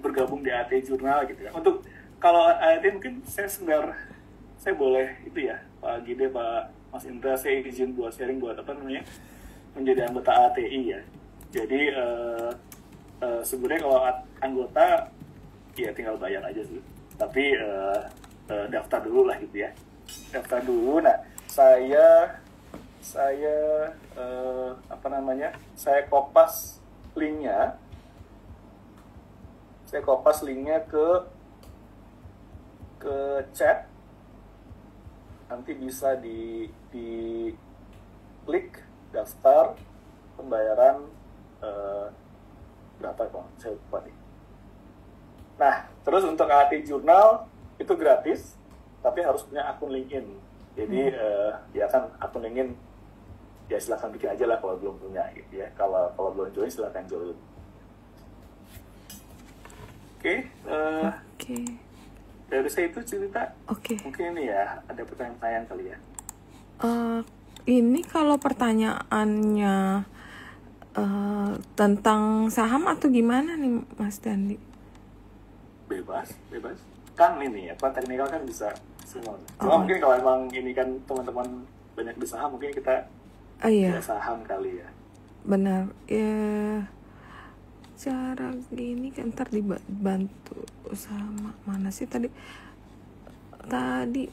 bergabung di ATI Jurnal gitu ya. Untuk kalau ATI mungkin saya boleh itu ya, Pak Gide, Pak Mas Indra, saya izin buat sharing buat menjadi anggota ATI ya. Jadi sebenarnya kalau anggota ya tinggal bayar aja sih. Tapi daftar dulu lah gitu ya. Daftar dulu. Nah, saya saya kopas linknya. Saya kopas linknya ke chat. Nanti bisa di klik daftar pembayaran berapa kok? Saya lupa nih. Nah, terus untuk AT Journal itu gratis, tapi harus punya akun LinkedIn. Jadi ya kan akun LinkedIn ya silahkan bikin aja lah kalau belum punya gitu ya. Kalau belum join silahkan join. Oke. Dari saya itu cerita. Mungkin ini ya ada pertanyaan kali ya. Ini kalau pertanyaannya tentang saham atau gimana nih Mas Dandi? Bebas. Kan ini ya, teknikal kan bisa semua. Cuma mungkin kalau emang ini kan teman-teman banyak di saham, mungkin kita saham kali ya. Benar. Ya, cara gini kan ntar dibantu sama mana sih tadi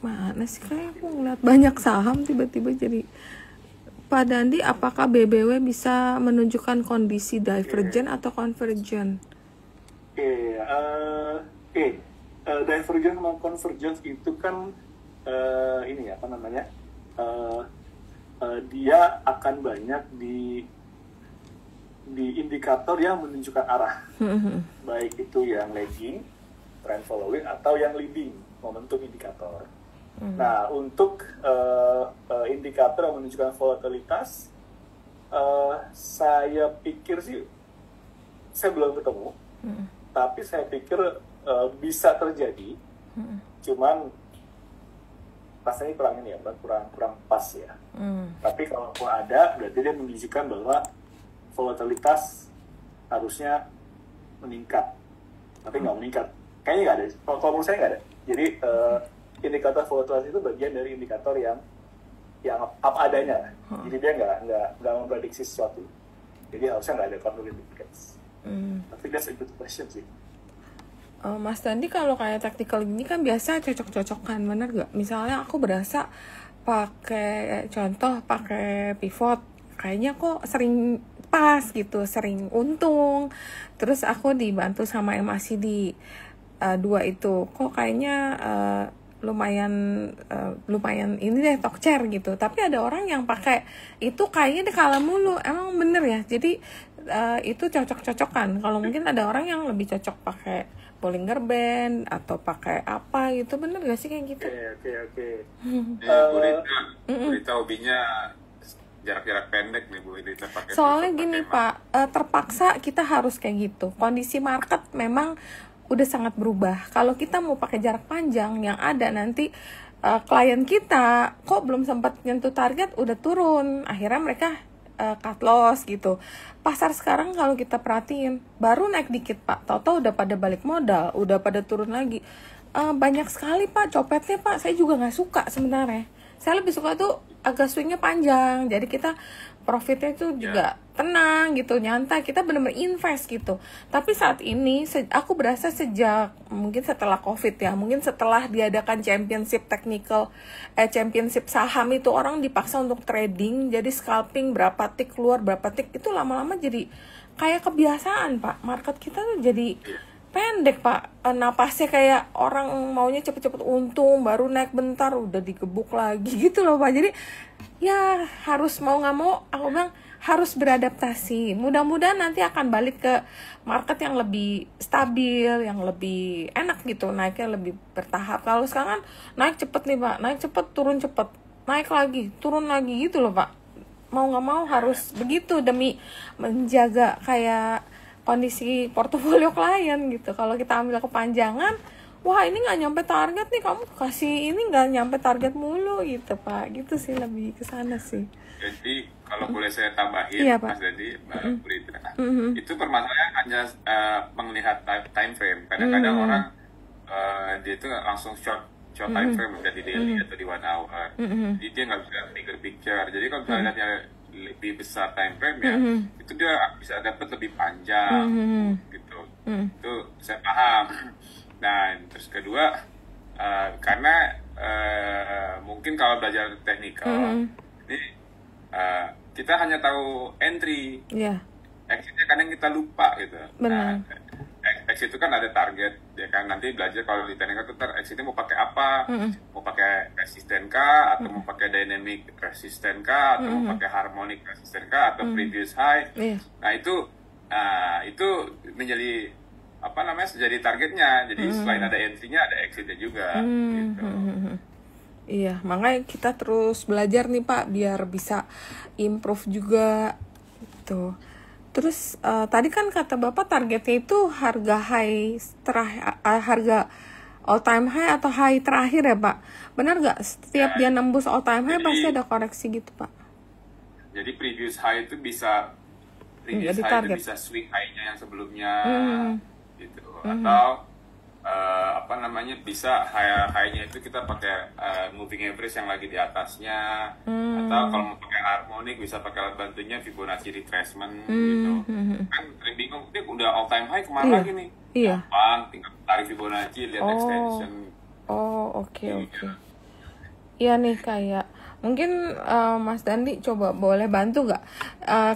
mana sih, kayak aku ngeliat banyak saham tiba-tiba jadi. Pak Dandi, apakah BBW bisa menunjukkan kondisi divergen atau convergen? Divergen sama convergence itu kan dia akan banyak di indikator yang menunjukkan arah, baik itu yang lagging, trend following, atau yang leading, momentum indikator. Nah, untuk indikator yang menunjukkan volatilitas, saya pikir sih, saya belum ketemu, tapi saya pikir bisa terjadi, cuman rasanya kurang pas ya. Tapi kalau ada, berarti dia menunjukkan bahwa volatilitas harusnya meningkat, tapi nggak meningkat. Kayaknya nggak ada. Kalau menurut saya nggak ada. Jadi indikator volatilitas itu bagian dari indikator yang apa adanya. Jadi dia nggak memprediksi sesuatu. Jadi harusnya nggak ada conflict of interest. Tapi that's a good question sih. Mas Dandi, kalau kayak tactical gini kan biasa cocok-cocokan, bener gak? Misalnya aku berasa pakai pivot, kayaknya kok sering pas gitu, sering untung. Terus aku dibantu sama MACD 2 itu, kok kayaknya lumayan ini deh talk chair gitu. Tapi ada orang yang pakai itu kayaknya dia kalah mulu. Emang bener ya? Jadi itu cocok-cocokan. Kalau mungkin ada orang yang lebih cocok pakai Bollinger Band atau pakai apa gitu, bener gak sih kayak gitu? Oke. Bu Rita hobinya jarak-jarak pendek nih Bu Rita pakai. Soalnya gini Pak, terpaksa kita harus kayak gitu. Kondisi market memang udah sangat berubah. Kalau kita mau pakai jarak panjang, yang ada nanti klien kita kok belum sempat nyentuh target udah turun, akhirnya mereka cut loss gitu. Pasar sekarang kalau kita perhatiin baru naik dikit Pak, tahu-tahu udah pada balik modal, udah pada turun lagi. Banyak sekali Pak copetnya Pak. Saya juga nggak suka sebenarnya. Saya lebih suka tuh agak swingnya panjang. Jadi kita profitnya itu juga tenang gitu, nyantai, kita benar-benar invest gitu. Tapi saat ini aku berasa sejak mungkin setelah COVID ya, mungkin setelah diadakan championship championship saham itu, orang dipaksa untuk trading, jadi scalping berapa tick keluar berapa tick, itu lama-lama jadi kayak kebiasaan Pak. Market kita tuh jadi pendek Pak, napasnya kayak orang maunya cepet-cepet untung, baru naik bentar udah digebuk lagi gitu loh Pak. Jadi ya harus mau nggak mau, aku bilang harus beradaptasi. Mudah-mudahan nanti akan balik ke market yang lebih stabil, yang lebih enak gitu, naiknya lebih bertahap. Kalau sekarang kan naik cepet nih Pak, naik cepet, turun cepet, naik lagi, turun lagi gitu loh Pak. Mau nggak mau harus begitu demi menjaga kayak kondisi portofolio klien gitu. Kalau kita ambil kepanjangan, wah ini nggak nyampe target nih, kamu kasih ini nggak nyampe target mulu gitu Pak. Gitu sih, lebih ke sana sih. Jadi kalau boleh saya tambahin, Iya, Mas Dedi, Mbak Prita, itu permasalahan hanya melihat time frame. Kadang-kadang orang dia itu langsung short time frame, udah di daily atau di 1 hour. Jadi dia nggak bisa bigger picture. Jadi kalau kita lihatnya lebih besar time frame ya, itu dia bisa dapat lebih panjang gitu. Itu saya paham. Nah, terus kedua, karena mungkin kalau belajar teknikal, ini kita hanya tahu entry, exitnya kadang kita lupa gitu. Benar. Nah, exit itu kan ada target, ya kan, nanti belajar kalau di teknikal itu exitnya mau pakai apa, mau pakai resisten kah, atau mau pakai dynamic resisten kah, atau mau pakai harmonic resisten kah, atau previous high. Nah itu menjadi jadi targetnya. Jadi selain ada entry-nya, ada exit-nya juga gitu. Iya, makanya kita terus belajar nih Pak, biar bisa improve juga gitu. Terus tadi kan kata Bapak targetnya itu harga high harga all time high atau high terakhir ya Pak? Benar nggak? Setiap dia nembus all time high pasti ada koreksi gitu Pak? Jadi previous high itu bisa swing high-nya yang sebelumnya gitu, atau bisa high-nya itu kita pakai moving average yang lagi di atasnya, atau kalau mau pakai harmonic bisa pakai alat bantunya Fibonacci retracement gitu. Kan bingung, dia udah all time high kemana lagi nih? Gampang, tinggal tarik Fibonacci, lihat extension. Oke. Iya nih, kayak mungkin Mas Dandi coba boleh bantu nggak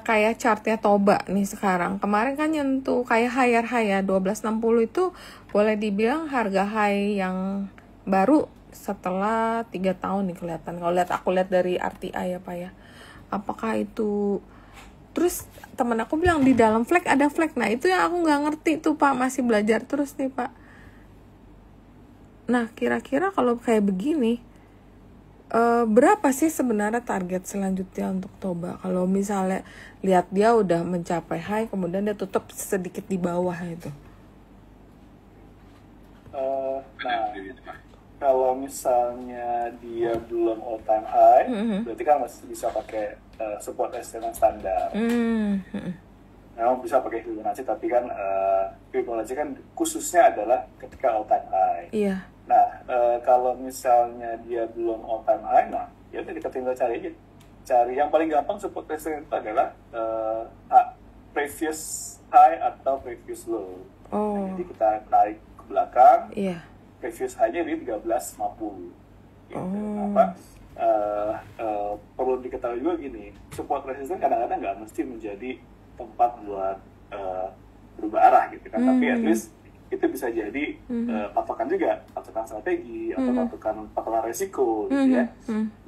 kayak chartnya Toba nih sekarang. Kemarin kan nyentuh kayak higher high ya, 1260 itu boleh dibilang harga high yang baru setelah 3 tahun nih kelihatan. Kalau aku lihat dari RTI ya Pak ya. Apakah itu, terus temen aku bilang di dalam flag ada flag. Nah itu yang aku nggak ngerti tuh Pak, masih belajar terus nih Pak. Nah kira-kira kalau kayak begini, berapa sih sebenarnya target selanjutnya untuk Toba? Kalau misalnya lihat dia udah mencapai high, kemudian dia tutup sedikit di bawah itu. Kalau misalnya dia belum all time high, berarti kan masih bisa pakai support resistance standar. Memang bisa pakai Fibonacci, tapi kan Fibonacci kan khususnya adalah ketika all time high. Iya. Nah, kalau misalnya dia belum all time high, nah ya udah kita tinggal cari aja. Cari yang paling gampang support resistance itu adalah previous high atau previous low. Nah, jadi kita tarik ke belakang. Previous high-nya di 1350. Gitu. Perlu diketahui juga gini, support resistance kadang-kadang nggak mesti menjadi tempat buat berubah arah gitu kan, tapi at least itu bisa jadi patokan juga, patokan strategi atau patokan resiko gitu ya.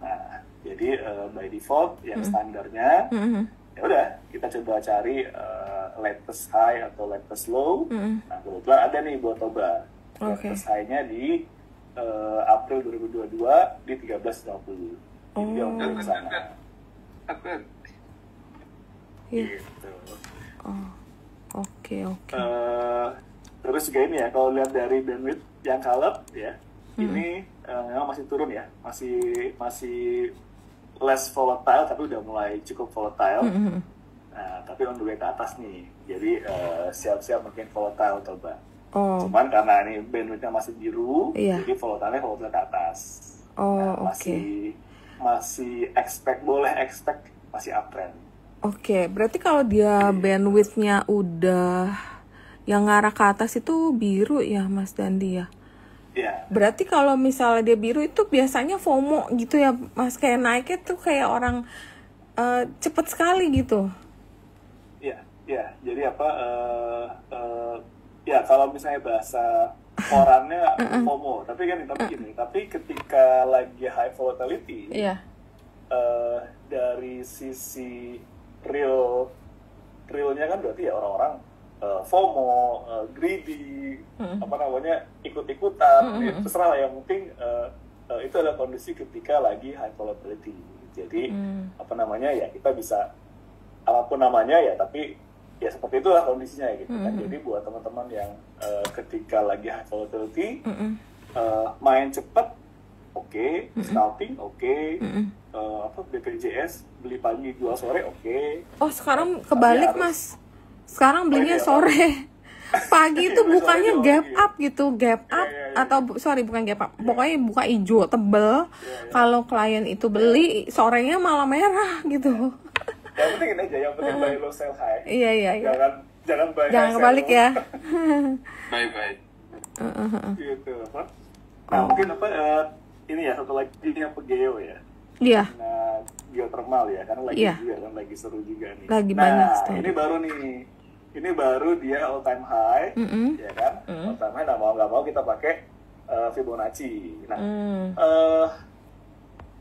Nah, jadi by default yang standarnya ya udah kita coba cari latest high atau latest low. Nah kebetulan ada nih buat Toba, latest high-nya di April 2022 di 1350. Jadi dia udah ke sana. Gitu. Oke. Terus juga ini ya, kalau lihat dari bandwidth yang kalep ya, ini memang masih turun ya, masih less volatile, tapi udah mulai cukup volatile. Nah, tapi on the way ke atas nih, jadi siap-siap makin volatile Toba. Cuman karena ini bandwidthnya masih biru, jadi volatile ke atas. Masih boleh expect masih uptrend. Oke, berarti kalau dia bandwidth-nya udah yang ngarah ke atas itu biru ya Mas Dandi ya? Iya. Berarti kalau misalnya dia biru itu biasanya FOMO gitu ya Mas, kayak naiknya tuh kayak orang cepet sekali gitu. Iya. Jadi apa? Ya kalau misalnya bahasa korannya FOMO, tapi gini, tapi ketika lagi high volatility, dari sisi realnya kan berarti ya orang-orang FOMO, greedy, ikut-ikutan, terserah lah, yang penting itu adalah kondisi ketika lagi high volatility. Jadi ya kita bisa apapun namanya ya, tapi ya seperti itulah kondisinya gitu kan. Jadi buat teman-teman yang ketika lagi high volatility, main cepet, oke, scalping, oke, BPJS beli pagi jual sore, oke. Oh sekarang kebalik Mas, sekarang belinya sore. Pagi itu bukanya gap up gitu, gap up atau bukan gap up, pokoknya buka hijau tebel. Kalau klien itu beli sorenya malah merah gitu. Yang penting ini aja, yang penting buy low sell high. Iya. Jangan buy high, jangan kebalik ya. Baik. Gitu. Nah mungkin ini ya satu lagi yang pegeo ya. Iya. Nah geothermal ya, karena lagi juga kan, lagi seru juga nih. Lagi banyak story. Ini baru dia all time high, ya kan? All time high, nggak mau kita pakai Fibonacci. Nah,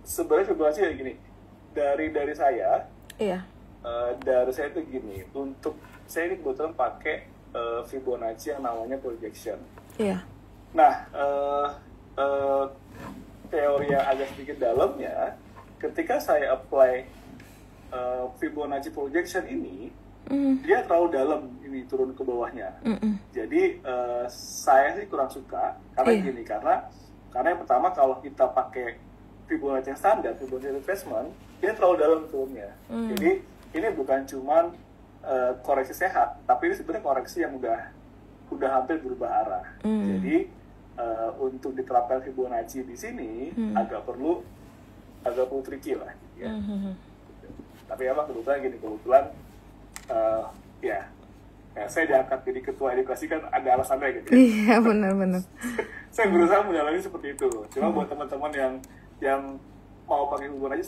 sebenarnya Fibonacci kayak gini. Dari saya, dari saya itu gini. Untuk saya ini kebetulan pakai Fibonacci yang namanya projection. Iya. Nah, teori yang agak sedikit dalamnya, ketika saya apply Fibonacci projection ini, dia terlalu dalam ini turun ke bawahnya. Jadi saya sih kurang suka karena yang pertama kalau kita pakai Fibonacci yang standar, Fibonacci retracement, dia terlalu dalam turunnya. Jadi ini bukan cuman koreksi sehat, tapi ini sebenarnya koreksi yang udah hampir berubah arah. Jadi untuk diterapkan Fibonacci di sini agak perlu tricky lah gitu ya. Tapi emang kebetulan saya diangkat jadi ketua edukasi kan ada alasannya gitu ya. Iya benar. Saya berusaha menjalani seperti itu. Cuma buat teman-teman yang mau pakai Fibonacci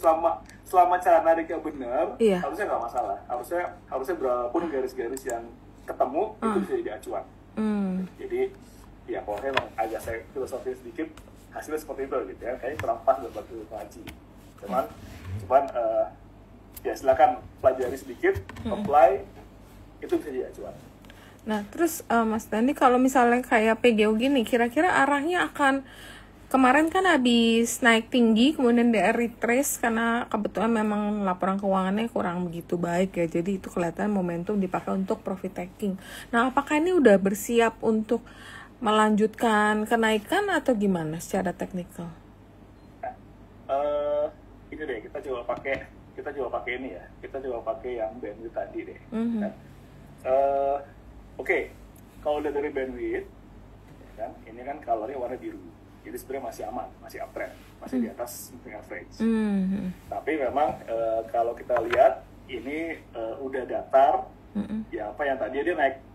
selama cara nariknya benar, harusnya nggak masalah. Harusnya berapapun garis-garis yang ketemu itu bisa jadi acuan. Jadi ya kalau saya emang agak saya filosofi sedikit, hasilnya seperti itu gitu ya. Kayaknya kurang pas buat pakai Fibonacci. Cuman ya silakan pelajari sedikit, apply, itu bisa jadi acuan. Nah terus Mas Dandi, kalau misalnya kayak PGO gini, kira-kira arahnya akan, kemarin kan habis naik tinggi kemudian dia retrace karena kebetulan memang laporan keuangannya kurang begitu baik ya, jadi itu kelihatan momentum dipakai untuk profit taking. Nah apakah ini udah bersiap untuk melanjutkan kenaikan atau gimana secara teknikal? Ini deh, kita coba pakai ini ya, kita coba pakai yang bandwidth tadi deh. Oke, kalau udah dari bandwidth, kan, ini kan kalorinya warna biru, jadi sebenarnya masih aman, masih uptrend, masih di atas moving average. Tapi memang kalau kita lihat ini udah datar, ya apa yang tadi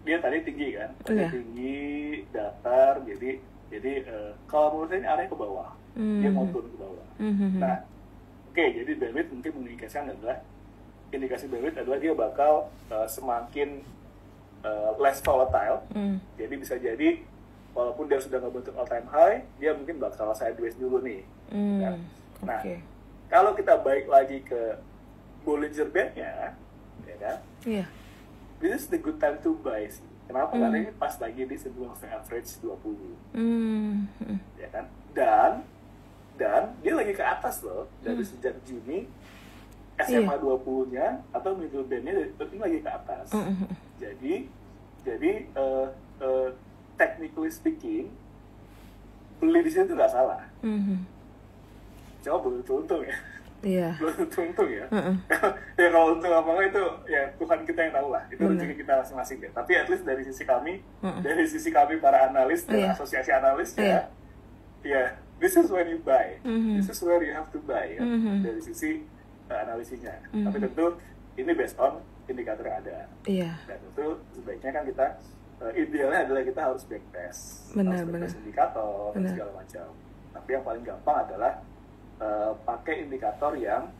dia tadi tinggi kan, tinggi, datar, jadi kalau menurut saya ini arahnya ke bawah, dia mau turun ke bawah. Nah, oke, jadi bandwidth mungkin indikasi bandwidth adalah dia bakal semakin less volatile. Jadi bisa jadi walaupun dia sudah ngebentuk all time high, dia mungkin bakal sideways dulu nih. Nah, kalau kita balik lagi ke Bollinger Band-nya, ya kan? This is the good time to buy sih. Kenapa? Karena ini pas lagi di sebelum average 20. Ya kan? Dan dia lagi ke atas loh, dari sejak Juni SMA 20-nya atau middle band-nya ini lagi ke atas. Jadi technically speaking, beli di sini tuh nggak salah. Coba belum untung ya. Belum untung ya. Ya kalau untung apa nggak itu ya Tuhan kita yang tahu lah. Itu rezeki kita masing-masing ya. Tapi at least dari sisi kami para analis dan asosiasi analis ya, this is when you buy. This is where you have to buy ya. Dari sisi analisinya. Tapi tentu ini based on indikator yang ada. Iya. Dan itu sebaiknya kan kita idealnya adalah kita harus backtest, Benar. indikator dan segala macam. Tapi yang paling gampang adalah pakai indikator yang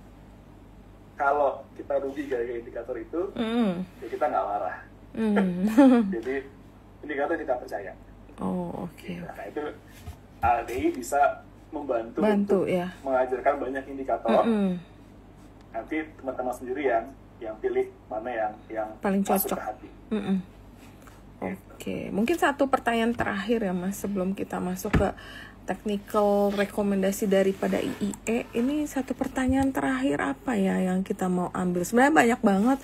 kalau kita rugi gara-gara indikator itu, ya kita nggak marah. Jadi indikator kita percaya. Oh, oke. Nah itu ADI bisa membantu untuk ya. mengajarkan banyak indikator. Nanti teman-teman sendiri yang pilih mana yang paling masuk cocok ke hati. Oke, mungkin satu pertanyaan terakhir ya Mas sebelum kita masuk ke technical rekomendasi daripada IIE. Ini satu pertanyaan terakhir apa ya yang kita mau ambil? Sebenarnya banyak banget.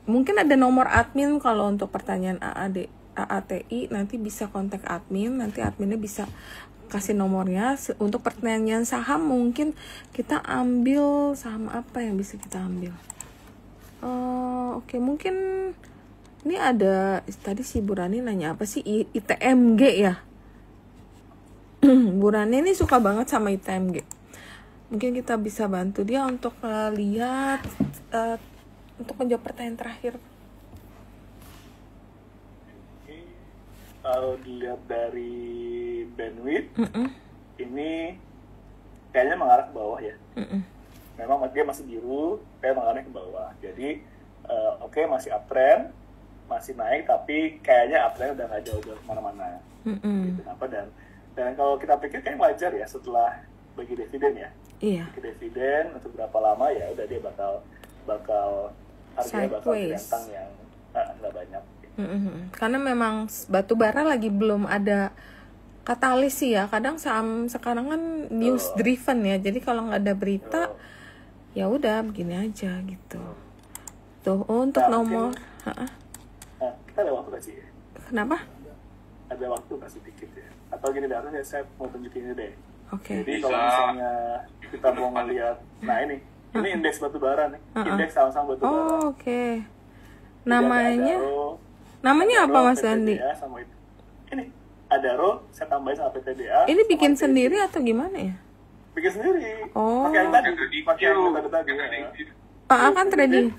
Mungkin ada nomor admin kalau untuk pertanyaan AATI, nanti bisa kontak admin, nanti adminnya bisa kasih nomornya. Untuk pertanyaan saham mungkin kita ambil saham apa yang bisa kita ambil? Oke, mungkin ini ada tadi si Burani nanya apa sih ITMG ya? Burani ini suka banget sama ITMG. Mungkin kita bisa bantu dia untuk lihat untuk menjawab pertanyaan terakhir. Kalau dilihat dari bandwidth, ini kayaknya mengarah ke bawah ya. Memang dia masih biru, kayak mengarah ke bawah. Jadi oke, masih uptrend, masih naik, tapi kayaknya uptrend udah nggak jauh kemana-mana. Gitu, dan kalau kita pikir kayak wajar ya setelah bagi dividen ya. Iya. Bagi dividen untuk berapa lama ya udah dia bakal harganya bakal terentang yang nggak banyak. Karena memang batu bara lagi belum ada katalis sih ya. Kadang saham sekarang kan news driven ya. Jadi kalau nggak ada berita, ya udah begini aja gitu. Tuh untuk nomor. Kita ada waktu nggak sih? Kenapa? Ada waktu nggak sedikit ya? Atau gini deh, saya mau tunjukin ini deh. Oke. Jadi kalau misalnya kita mau ngelihat, nah ini indeks batu bara nih, indeks saham-saham batu bara. Oh, oke. Namanya apa Mas Andi? Sama itu. Ini Adaro, saya tambahin sama PTDA. Ini bikin sendiri atau gimana ya? Bikin sendiri. Oh. Pakai yang tadi. Kan trading.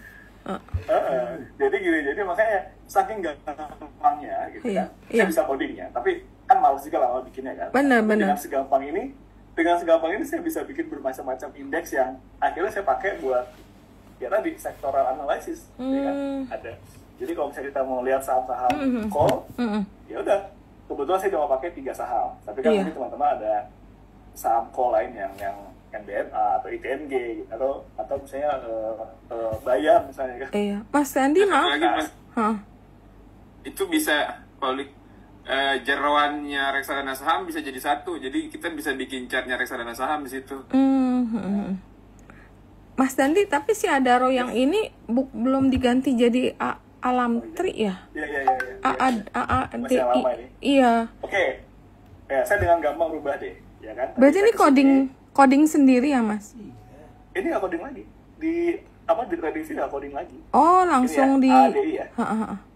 Jadi gini, jadi makanya saking gampangnya gitu kan. Saya bisa codingnya, tapi kan malas juga lama bikinnya kan. Benar. Dengan segampang ini saya bisa bikin bermacam-macam indeks yang akhirnya saya pakai buat ya tadi sectoral analysis, ya kan? Ada. Jadi kalau misalnya kita mau lihat saham-saham call, ya udah. Kebetulan saya cuma pakai 3 saham, tapi kan mungkin teman-teman ada saham call lain yang BNA atau ITMG gitu, atau misalnya Bayar misalnya kan. Iya, Mas Andi itu bisa kalau jeroannya reksadana saham bisa jadi satu, jadi kita bisa bikin chartnya reksadana saham di situ. Mas Dandi, tapi si Adaro yang ini belum diganti jadi Alamtri ya? Masih lama ini. Iya. Oke. Ya, saya dengan gampang rubah deh, ya kan? Berarti ini coding sendiri ya, Mas? Ini nggak coding lagi. Di tradisi nggak coding lagi. Oh, langsung ini di ADI ya.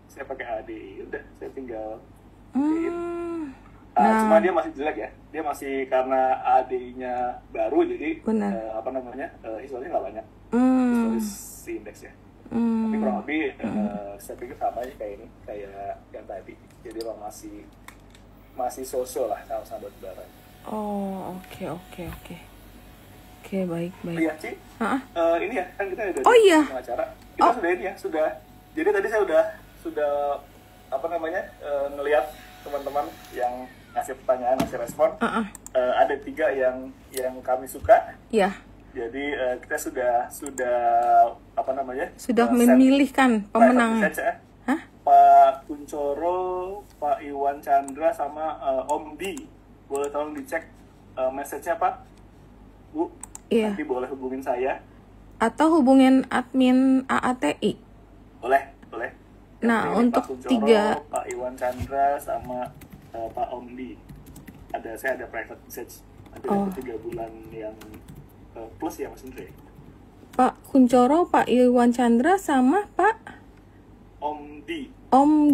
Saya pakai ADI, udah saya tinggal. Cuma dia masih jelek ya. Dia masih karena ADI-nya baru, jadi historisnya nggak banyak. Historis si indeks ya. Tapi kurang lebih saya pikir sama aja kayak ini, kayak yang tadi. Jadi emang masih so-so lah sama batu bara. Oh, oke. Oke, baik. Iya, Ci. Ini ya, kan kita udah acara. Kita sudah ini ya, sudah. Jadi tadi saya sudah ngelihat teman-teman yang ngasih pertanyaan, ngasih respon. Ada 3 yang kami suka. Iya. Jadi kita sudah memilihkan pemenangnya. Pak Kuncoro, Pak Iwan Chandra, sama Om Di. Boleh tolong dicek message-nya Pak, Bu. Iya. Nanti boleh hubungin saya. Atau hubungin admin AATI. Boleh. Nah, jadi, untuk Pak Kuncoro, 3 Pak Iwan Chandra, sama Pak Om Di. Saya ada private message. Nanti 3 bulan yang plus ya Mas Indra. Pak Kuncoro, Pak Iwan Chandra, sama Pak Om Di. Om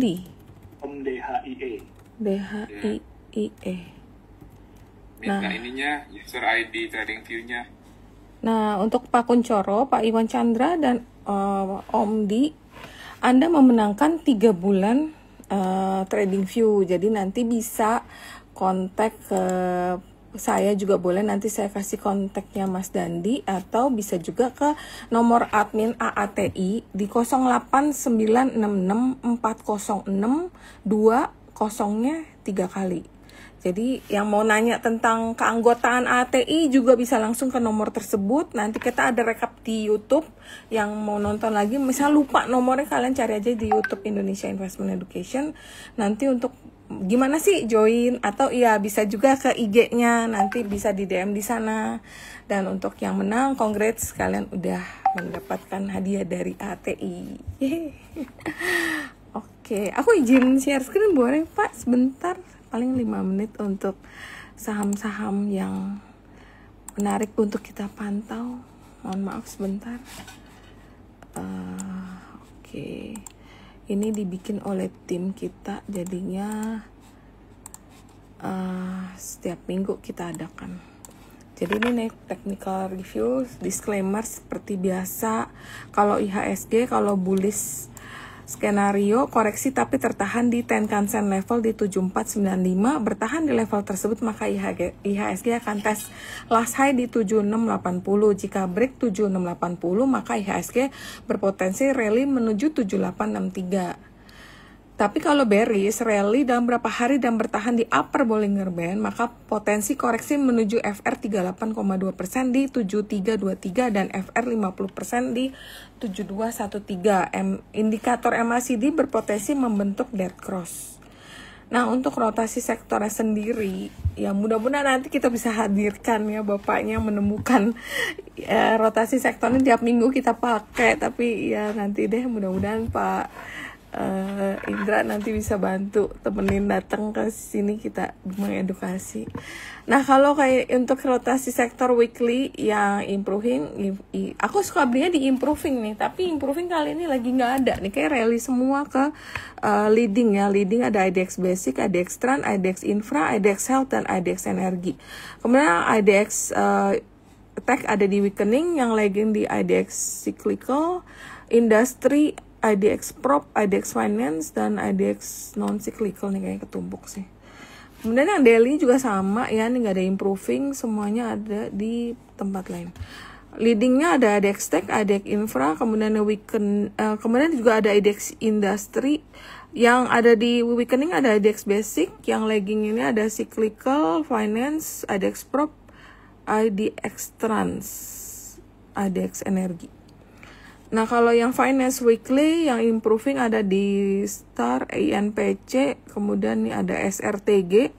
DHIE. Minta ininya, user ID TradingView-nya. Nah, untuk Pak Kuncoro, Pak Iwan Chandra, dan Om Di, Anda memenangkan 3 bulan trading view. Jadi nanti bisa kontak ke saya juga boleh, nanti saya kasih kontaknya Mas Dandi, atau bisa juga ke nomor admin AATI di 089664062 3 kali. Jadi yang mau nanya tentang keanggotaan ATI juga bisa langsung ke nomor tersebut. Nanti kita ada rekap di YouTube. Yang mau nonton lagi, misal lupa nomornya, kalian cari aja di YouTube Indonesia Investment Education. Nanti untuk gimana sih join, atau ya bisa juga ke IG-nya, nanti bisa di DM di sana. Dan untuk yang menang, congrats, kalian udah mendapatkan hadiah dari ATI. Oke, aku izin share screen boleh Pak sebentar? Paling 5 menit untuk saham-saham yang menarik untuk kita pantau. Mohon maaf sebentar. Oke. Ini dibikin oleh tim kita, jadinya setiap minggu kita adakan. Jadi ini technical review, disclaimer seperti biasa. Kalau IHSG, kalau bullish skenario koreksi tapi tertahan di Tenkan-sen level di 7495, bertahan di level tersebut maka IHSG akan tes last high di 7680. Jika break 7680 maka IHSG berpotensi rally menuju 7863. Tapi kalau bearish rally dalam beberapa hari dan bertahan di upper Bollinger Band, maka potensi koreksi menuju FR 38,2% di 7323 dan FR 50% di 7213. Indikator MACD berpotensi membentuk dead cross. Nah, untuk rotasi sektornya sendiri, ya mudah-mudahan nanti kita bisa hadirkan ya bapaknya menemukan rotasi sektornya tiap minggu kita pakai. Tapi ya nanti deh, mudah-mudahan Pak Indra nanti bisa bantu temenin datang ke sini, kita mengedukasi. Nah, kalau kayak untuk rotasi sektor weekly yang improving, aku suka belinya di improving nih, tapi improving kali ini lagi nggak ada nih, kayak rally semua ke leading ya. Leading ada IDX Basic, IDX Trend, IDX Infra, IDX Health, dan IDX Energi. Kemudian IDX Tech ada di weakening, yang lagging di IDX Cyclical, Industry, IDX Prop, IDX Finance, dan IDX Non-Cyclical nih kayak ketumpuk sih. Kemudian yang daily juga sama ya, nih nggak ada improving, semuanya ada di tempat lain. Leadingnya ada IDX Tech, IDX Infra, kemudian kemudian juga ada IDX Industry. Yang ada di weakening ada IDX Basic, yang lagging ini ada Cyclical, Finance, IDX Prop, IDX Trans, IDX Energi. Nah, kalau yang finance weekly yang improving ada di Star, INPC, kemudian nih ada SRTG,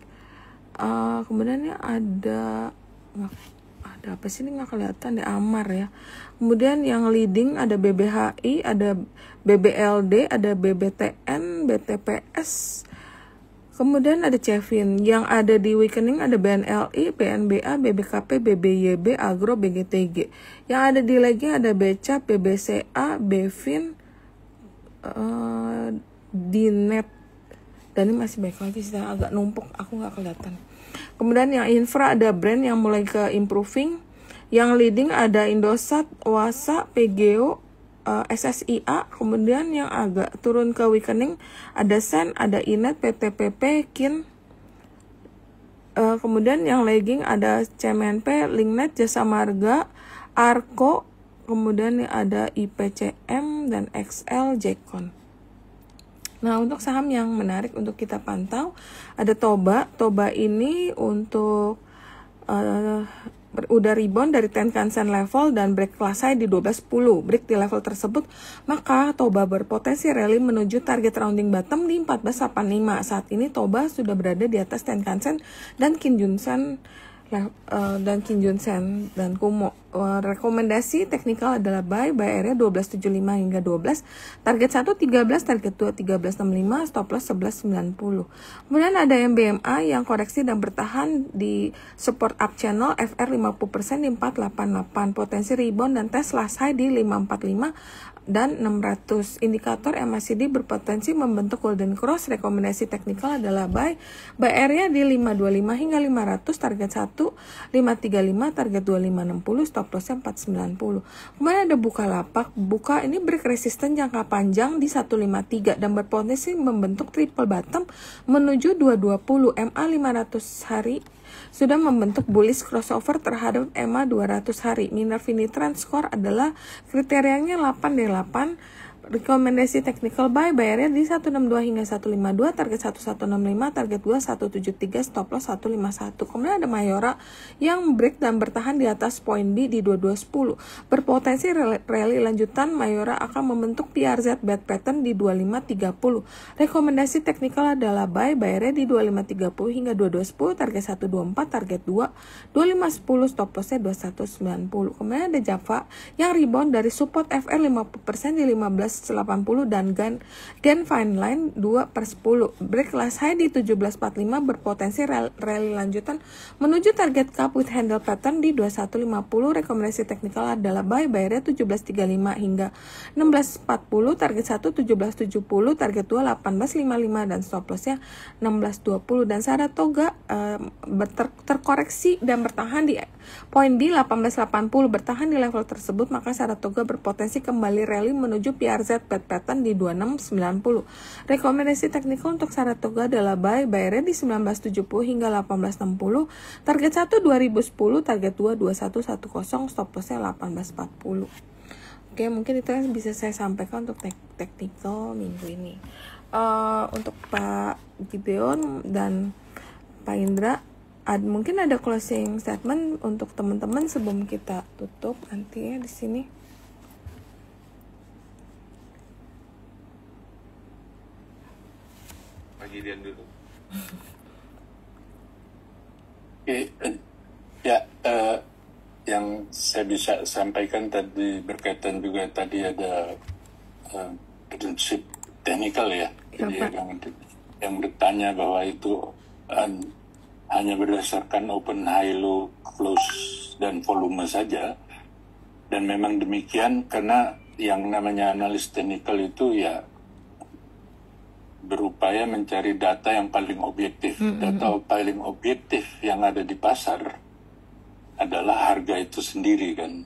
kemudian nih ada apa sih ini nggak kelihatan deh, Amar ya. Kemudian yang leading ada BBHI, ada BBLD, ada BBTN, BTPS. Kemudian ada Cevin, yang ada di weakening ada BNLI, BNBA, BBKP, BBYB, Agro, BGTG. Yang ada di lagging ada BCAP, BBCA, BFIN, Dinet. Dan ini masih baik lagi sih, agak numpuk, aku nggak kelihatan. Kemudian yang infra ada brand yang mulai ke improving. Yang leading ada Indosat, Wasa, PGO, SSIA. Kemudian yang agak turun ke weakening ada Sen, ada Inet, PTPP, KIN. Kemudian yang lagging ada CMNP, Linknet, Jasa Marga, Arko. Kemudian ada IPCM dan XL, Jekon. Nah, untuk saham yang menarik untuk kita pantau ada Toba. Toba ini untuk udah rebound dari Tenkan-sen level dan break kelas high di 12.10. Break di level tersebut, maka Toba berpotensi rally menuju target rounding bottom di 1485. Saat ini Toba sudah berada di atas Tenkan-sen dan Kijun-sen dan Kumo. Rekomendasi teknikal adalah buy area 12.75 hingga 12, target 1 13, target 2 13.65, stop loss 11.90. Kemudian ada MBMA yang koreksi dan bertahan di support up channel FR 50% di 488, potensi rebound dan tes last high di 545 dan 600. Indikator MACD berpotensi membentuk golden cross. Rekomendasi teknikal adalah buy area di 525 hingga 500, target 1 535, target 2560, stop lossnya 490. Kemudian ada Bukalapak. Ini break resisten jangka panjang di 153 dan berpotensi membentuk triple bottom menuju 220. MA 500 hari sudah membentuk bullish crossover terhadap EMA 200 hari. Minerva Trend Score adalah kriterianya 8 dari 8. Rekomendasi technical buy area di 162 hingga 152, target 1165, target 2173, stop loss 151. Kemudian ada Mayora yang break dan bertahan di atas poin B di 2210. Berpotensi rally lanjutan. Mayora akan membentuk PRZ bad pattern di 2530. Rekomendasi technical adalah buy area di 2530 hingga 2210, target 124, target 2 2510, stop lossnya 2190. Kemudian ada Java yang rebound dari support FR 50% di 1580 dan Gen Fine Line 2/10. Break last high di 1745, berpotensi rally lanjutan menuju target cup with handle pattern di 2150. Rekomendasi teknikal adalah buy area 1735 hingga 1640, target 1 1770, target 2 1855 dan stop lossnya 1620. Dan Saratoga terkoreksi dan bertahan di poin B 1880, bertahan di level tersebut, maka Saratoga berpotensi kembali rally menuju PRZ bad pattern di 2690. Rekomendasi teknikal untuk Saratoga adalah buy area di 1970 hingga 1860, target 1 2010, target 2 2110, stop lossnya 1840. Oke, mungkin itu yang bisa saya sampaikan untuk teknikal minggu ini. Untuk Pak Gideon dan Pak Indra, mungkin ada closing statement untuk teman-teman sebelum kita tutup nanti ya di sini. Pak Gideon dulu. Yang saya bisa sampaikan tadi berkaitan juga tadi ada prinsip teknikal ya. Jadi yang bertanya bahwa itu hanya berdasarkan open, high, low, close, dan volume saja. Dan memang demikian karena yang namanya analis teknikal itu ya berupaya mencari data yang paling objektif. Data paling objektif yang ada di pasar adalah harga itu sendiri kan.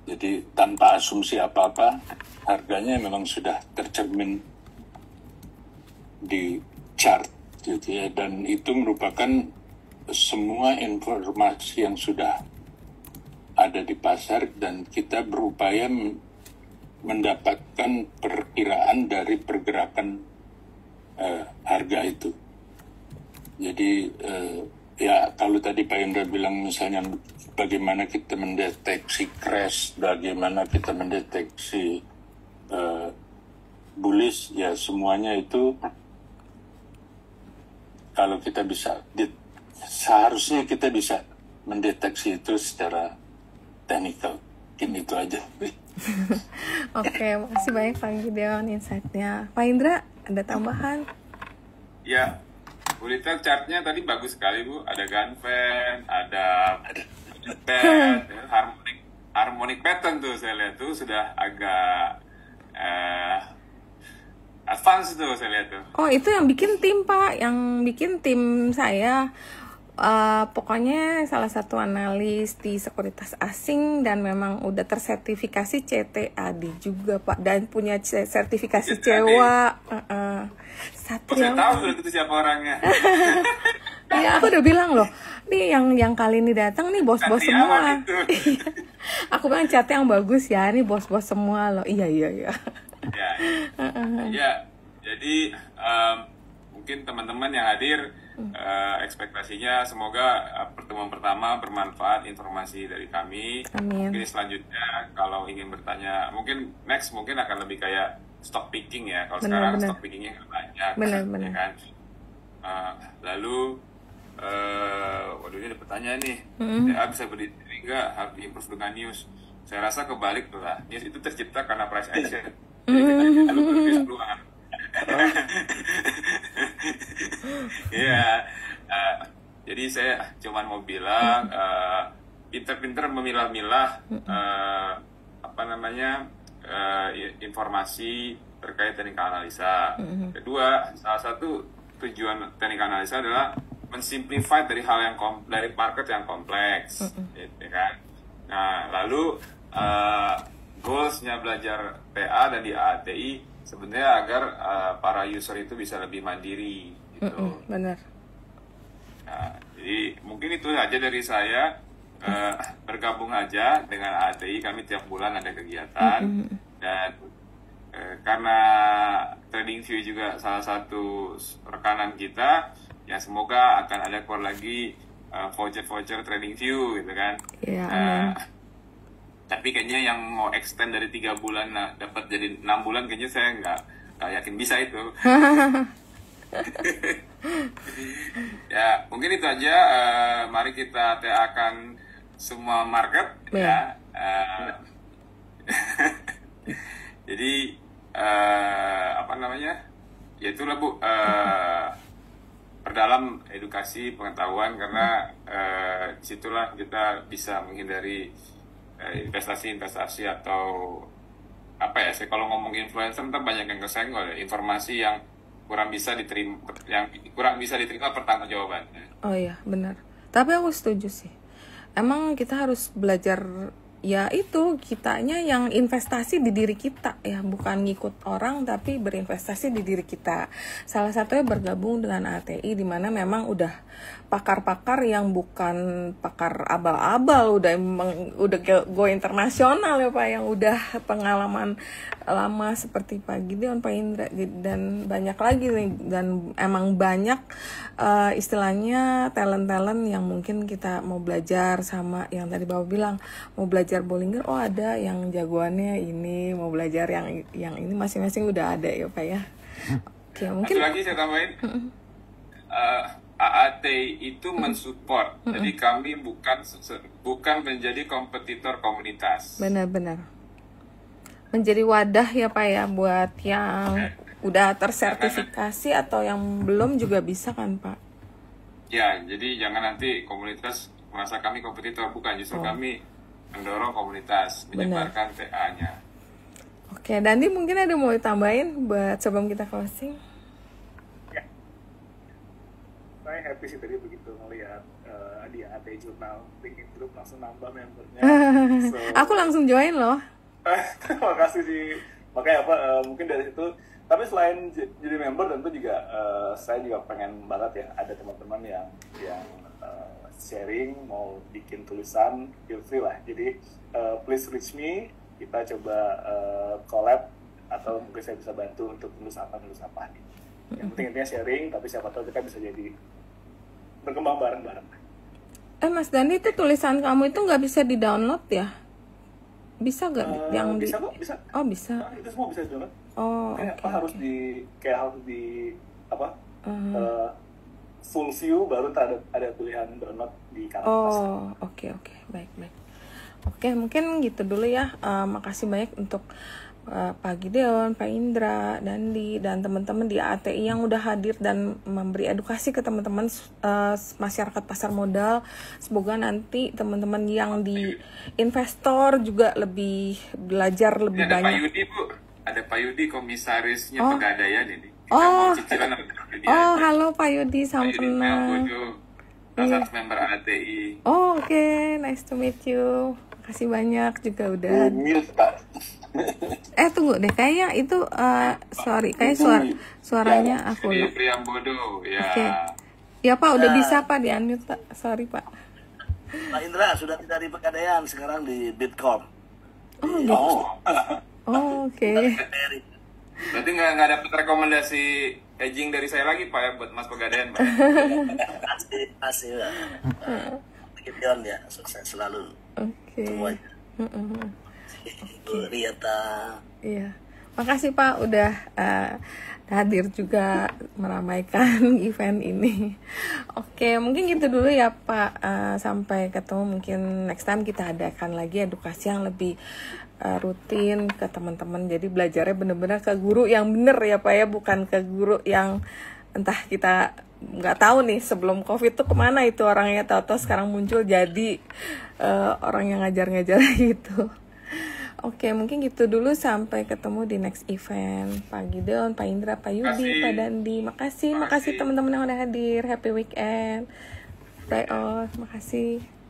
Jadi tanpa asumsi apa-apa, harganya memang sudah tercermin di chart gitu ya. Dan itu merupakan semua informasi yang sudah ada di pasar dan kita berupaya mendapatkan perkiraan dari pergerakan harga itu. Jadi ya kalau tadi Pak Indra bilang misalnya bagaimana kita mendeteksi crash, bagaimana kita mendeteksi bullish, ya semuanya itu kalau kita bisa seharusnya kita bisa mendeteksi itu secara teknikal. Mungkin itu aja. Oke, makasih banyak Pak Gideon insight-nya. Pak Indra, ada tambahan? Ya, Bu Lita chartnya tadi bagus sekali Bu. Ada Ganfen, ada band, harmonic pattern tuh saya lihat tuh sudah agak advance tuh saya lihat tuh. Oh, itu yang bikin tim Pak, yang bikin tim saya. Pokoknya salah satu analis di sekuritas asing dan memang udah tersertifikasi CTAD juga Pak, dan punya sertifikasi CEWA. Saya tahu itu siapa orangnya. Ya, aku udah bilang loh, nih yang kali ini datang nih bos-bos semua. Aku bilang catnya yang bagus ya, nih bos-bos semua loh. Iya. Ya, jadi mungkin teman-teman yang hadir ekspektasinya semoga pertemuan pertama bermanfaat informasi dari kami. Amin. Mungkin selanjutnya kalau ingin bertanya, mungkin next mungkin akan lebih kayak stock picking ya. Kalau sekarang stock pickingnya nggak banyak, ya kan. Lalu, waduh ini ada pertanyaan nih. TA bisa berdiri nggak? Harus diimprove dengan news. Saya rasa kebalik tuh lah. News itu tercipta karena price action. Jadi kita lalu berbisnis peluang. Ya, jadi saya cuma mau bilang pinter-pinter memilah-milah informasi terkait teknik analisa. Kedua, salah satu tujuan teknik analisa adalah mensimplify dari hal yang dari market yang kompleks, gitu kan. Nah, lalu goalsnya belajar TA dan di AATI sebenarnya agar para user itu bisa lebih mandiri, gitu. Benar. Nah, jadi mungkin itu aja dari saya. Bergabung aja dengan AATI, kami tiap bulan ada kegiatan dan karena TradingView juga salah satu rekanan kita, ya semoga akan ada keluar lagi voucher TradingView gitu kan. Tapi kayaknya yang mau extend dari 3 bulan dapat jadi 6 bulan kayaknya saya nggak yakin bisa itu. Ya mungkin itu aja. Mari kita TA-kan semua market ya. Jadi apa namanya, ya itulah Bu, perdalam edukasi pengetahuan, karena disitulah kita bisa menghindari investasi atau apa ya, saya kalau ngomong influencer ntar banyak yang kesenggol ya, informasi yang kurang bisa diterima pertanggungjawabannya. Oh iya benar, tapi aku setuju sih, emang kita harus belajar ya itu, kitanya yang investasi di diri kita ya, bukan ngikut orang tapi berinvestasi di diri kita. Salah satunya bergabung dengan ATI, di mana memang udah pakar-pakar yang bukan pakar abal-abal, udah go internasional ya Pak, yang udah pengalaman lama seperti Pak Gideon, Pak Indra dan banyak lagi nih, dan emang banyak istilahnya talent-talent yang mungkin kita mau belajar, sama yang tadi Bapak bilang mau belajar Bollinger, oh ada yang jagoannya ini, mau belajar yang ini, masing-masing udah ada ya Pak ya. Oke, mungkin satu lagi saya tambahin, AAT itu mensupport, jadi kami bukan menjadi kompetitor komunitas. Benar-benar menjadi wadah ya Pak ya, buat yang udah tersertifikasi atau yang belum juga bisa kan Pak? Ya, jadi jangan nanti komunitas merasa kami kompetitor, bukan, justru kami mendorong komunitas, menyebarkan TA-nya. Oke, Dandi mungkin ada mau ditambahin buat sebelum kita closing? Ya, saya happy sih tadi begitu ngelihat di AT Jurnal LinkedIn Group langsung nambah membernya. Aku langsung join loh. Terima kasih sih. Makanya mungkin dari situ. Tapi selain jadi member, tentu juga saya juga pengen banget ya ada teman-teman yang sharing, mau bikin tulisan, feel free lah. Jadi please reach me, kita coba collab, atau mungkin saya bisa bantu untuk nulis apa. Yang penting intinya sharing, tapi siapa tahu kita bisa jadi berkembang bareng-bareng. Mas Dandi, itu tulisan kamu itu nggak bisa di-download ya? Bisa nggak? Bisa kok, bisa. Oh bisa. Nah, itu semua bisa di-download. Oh, harus full view, baru ada pilihan download di kanvas. Oh, oke. Baik. Oke, mungkin gitu dulu ya. Makasih banyak untuk Pak Gideon, Pak Indra, Dandi, dan teman-teman di ATI yang udah hadir dan memberi edukasi ke teman-teman masyarakat pasar modal. Semoga nanti teman-teman yang di investor juga lebih belajar lebih ada banyak. Pak Yudi, Bu. Ada Pak Yudi, komisarisnya Pegadaian ini. Halo Pak Yudi, salam kenal. Salah satu member ATI. Oke, nice to meet you. Makasih banyak juga udah. Tunggu deh, kayaknya itu suaranya aku. Priambodo, ya. Oke. Ya Pak, udah bisa Pak di-unmute Pak. Sorry Pak. Pak Indra sudah tidak di Pegadaian, sekarang di Bitkom. Oke. Berarti nggak dapat rekomendasi hedging dari saya lagi Pak ya, buat Mas Pegadaian Pak. Pasti ya. Gideon ya, sukses selalu. Oke. Semuanya. Rieta. Iya. Makasih Pak udah hadir juga meramaikan event ini. Oke, mungkin gitu dulu ya Pak. Sampai ketemu, mungkin next time kita adakan lagi edukasi yang lebih rutin ke teman-teman. Jadi belajarnya benar-benar ke guru yang bener ya Pak ya, bukan ke guru yang entah kita nggak tahu nih sebelum COVID tuh kemana itu orangnya, tahu-tahu sekarang muncul jadi orang yang ngajar-ngajar gitu. Oke, mungkin gitu dulu, sampai ketemu di next event. Pak Gideon, Pak Indra, Pak Yudi, Pak Dandi. Makasih teman-teman yang udah hadir. Happy weekend. Bye all. Makasih.